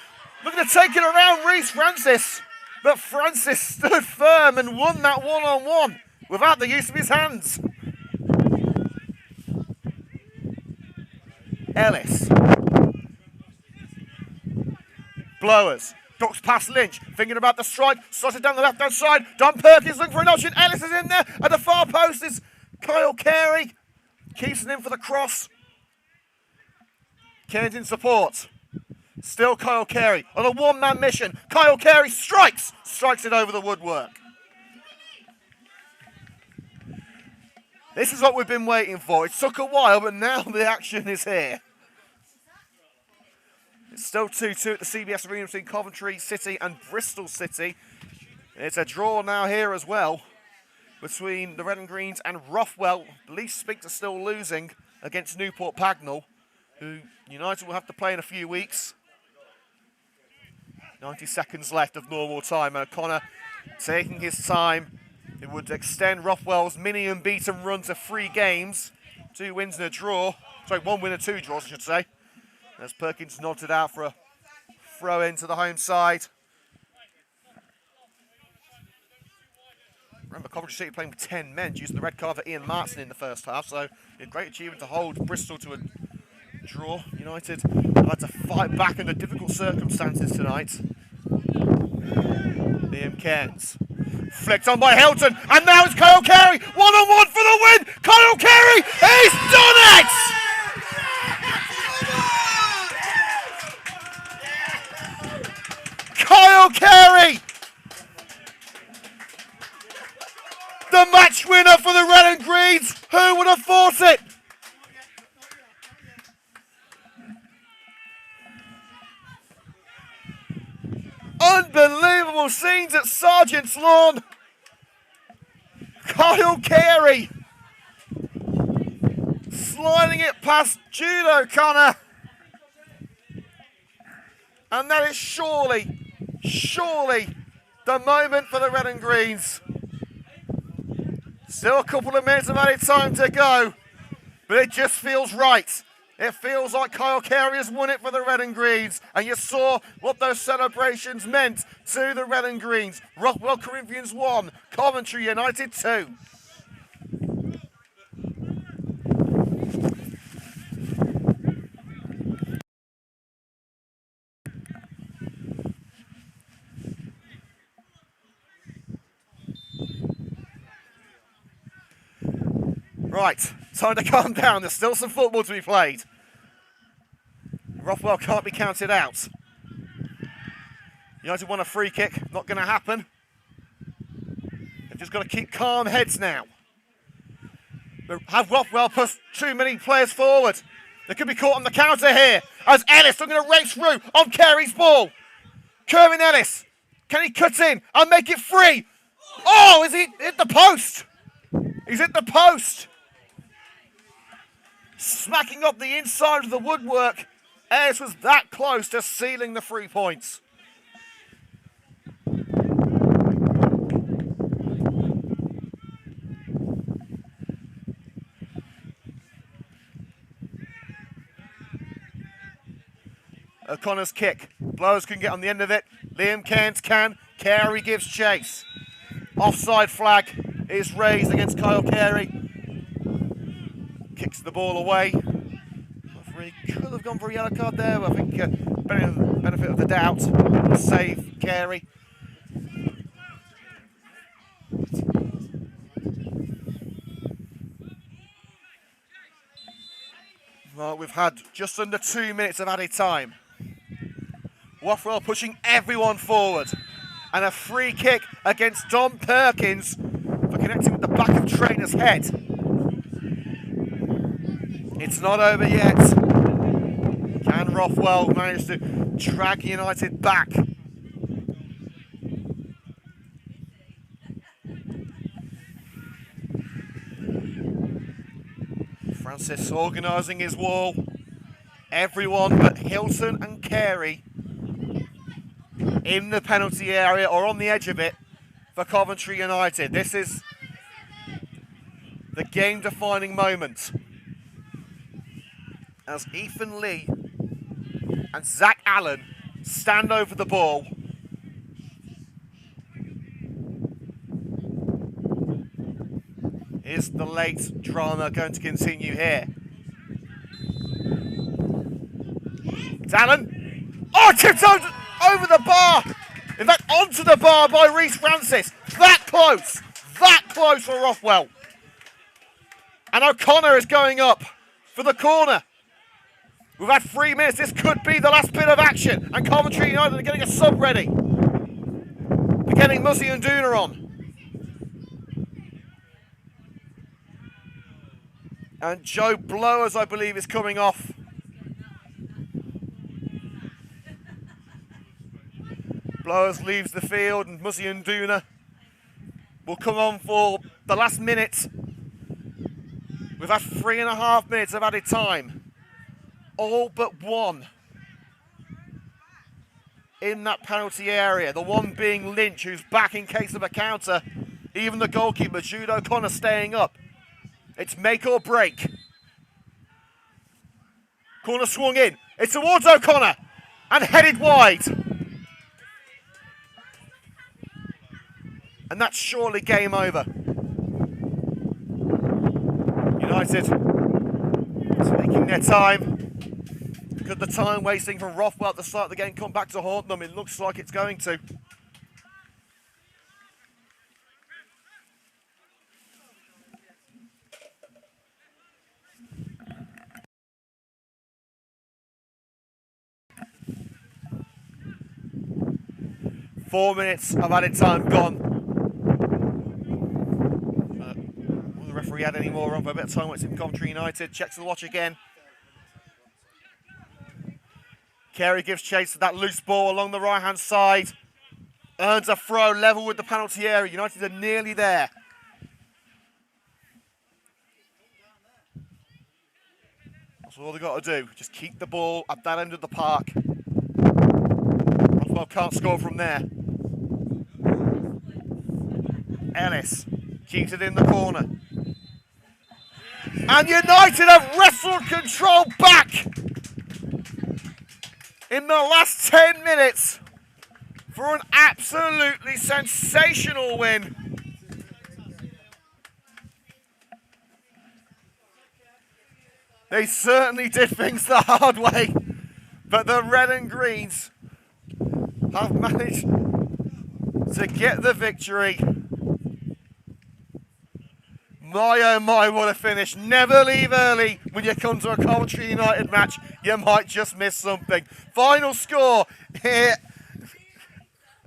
looking to take it around Reece Francis. But Francis stood firm and won that one-on-one without the use of his hands. Ellis. Blowers. Ducks past Lynch. Thinking about the strike. Slotted down the left-hand side. Don Perkins looking for an option. Ellis is in there. At the far post is Kyle Carey. Keeps it in for the cross. Cairns in support. Still Kyle Carey on a one-man mission. Kyle Carey strikes it over the woodwork. This is what we've been waiting for. It took a while, but now the action is here. It's still 2-2 at the CBS Arena between Coventry City and Bristol City. It's a draw now here as well between the Red and Greens and Rothwell. Least Speaks are still losing against Newport Pagnell, who United will have to play in a few weeks. 90 seconds left of normal time. O'Connor taking his time. It would extend Rothwell's mini unbeaten run to 3 games, 2 wins and a draw. Sorry, 1 win and 2 draws, I should say. As Perkins nodded out for a throw into the home side. Remember, Coventry City playing with 10 men due to the red card for Ian Martin in the first half, so a great achievement to hold Bristol to a draw. United have had to fight back under difficult circumstances tonight. Liam Cairns. Flicked on by Hilton, and now it's Kyle Carey! 1-on-1 for the win! Kyle Carey! He's done it! Kyle Carey! The match winner for the Red and Greens! Who would have thought it? Unbelievable scenes at Sergeant's Lawn. Kyle Carey sliding it past Jude O'Connor. And that is surely the moment for the Red and Greens. Still a couple of minutes of added time to go, but it just feels right. It feels like Kyle Carey has won it for the Red and Greens, and you saw what those celebrations meant to the Red and Greens. Rothwell Corinthians 1, Coventry United 2. Right, time to calm down. There's still some football to be played. Rothwell can't be counted out. United won a free kick, not going to happen. They've just got to keep calm heads now. Have Rothwell push too many players forward. They could be caught on the counter here as Ellis looking to race through on Carey's ball. Kerwin Ellis, can he cut in and make it free? Oh, is he hit the post? He's hit the post. Smacking up the inside of the woodwork. Ellis was that close to sealing the 3 points. O'Connor's kick. Blowers can get on the end of it. Liam Cairns can. Carey gives chase. Offside flag is raised against Kyle Carey. Kicks the ball away. Referee could have gone for a yellow card there, but I think benefit of the doubt. Save Carey. Well, we've had just under 2 minutes of added time. Rothwell pushing everyone forward. And a free kick against Dom Perkins for connecting with the back of Trainer's head. It's not over yet. Can Rothwell manage to drag United back? Francis organising his wall. Everyone but Hilton and Carey in the penalty area or on the edge of it for Coventry United. This is the game-defining moment as Ethan Lee and Zach Allen stand over the ball. Is the late drama going to continue here? It's Allen. Oh, tipped over the bar. In fact, onto the bar by Reece Francis. That close for Rothwell. And O'Connor is going up for the corner. We've had 3 minutes. This could be the last bit of action. And Coventry United are getting a sub ready. They're getting Muzzy and Duna on. And Joe Blowers, I believe, is coming off. Blowers leaves the field and Muzzy and Duna will come on for the last minute. We've had 3.5 minutes of added time. all but one in that penalty area. The one being Lynch, who's back in case of a counter. Even the goalkeeper, Jude O'Connor, staying up. It's make or break. Corner swung in. It's towards O'Connor and headed wide. And that's surely game over. United taking their time. Could the time wasting from Rothwell at the start of the game come back to haunt them? It looks like it's going to. Four minutes of added time gone. Will the referee add any more on for a bit of time? It's in Coventry United. Checks the watch again. Carey gives chase to that loose ball along the right-hand side. Earns a throw, level with the penalty area. United are nearly there. That's all they've got to do. Just keep the ball at that end of the park. Rothwell can't score from there. Ellis keeps it in the corner. And United have wrestled control back in the last 10 minutes for an absolutely sensational win. They certainly did things the hard way, but the red and greens have managed to get the victory. My oh my, what a finish. Never leave early when you come to a Coventry United match. You might just miss something. Final score here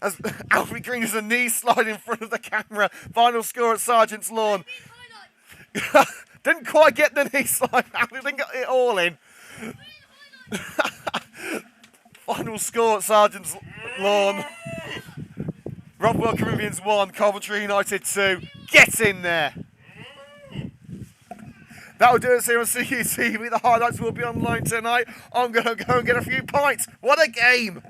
as Alfie Green is a knee slide in front of the camera. Final score at Sergeant's Lawn. Didn't quite get the knee slide. Alfie didn't get it all in. Final score at Sergeant's Lawn. Rothwell Corinthians 1, Coventry United 2. Get in there. That'll do us here on CUTV. The highlights will be online tonight. I'm going to go and get a few pints. What a game!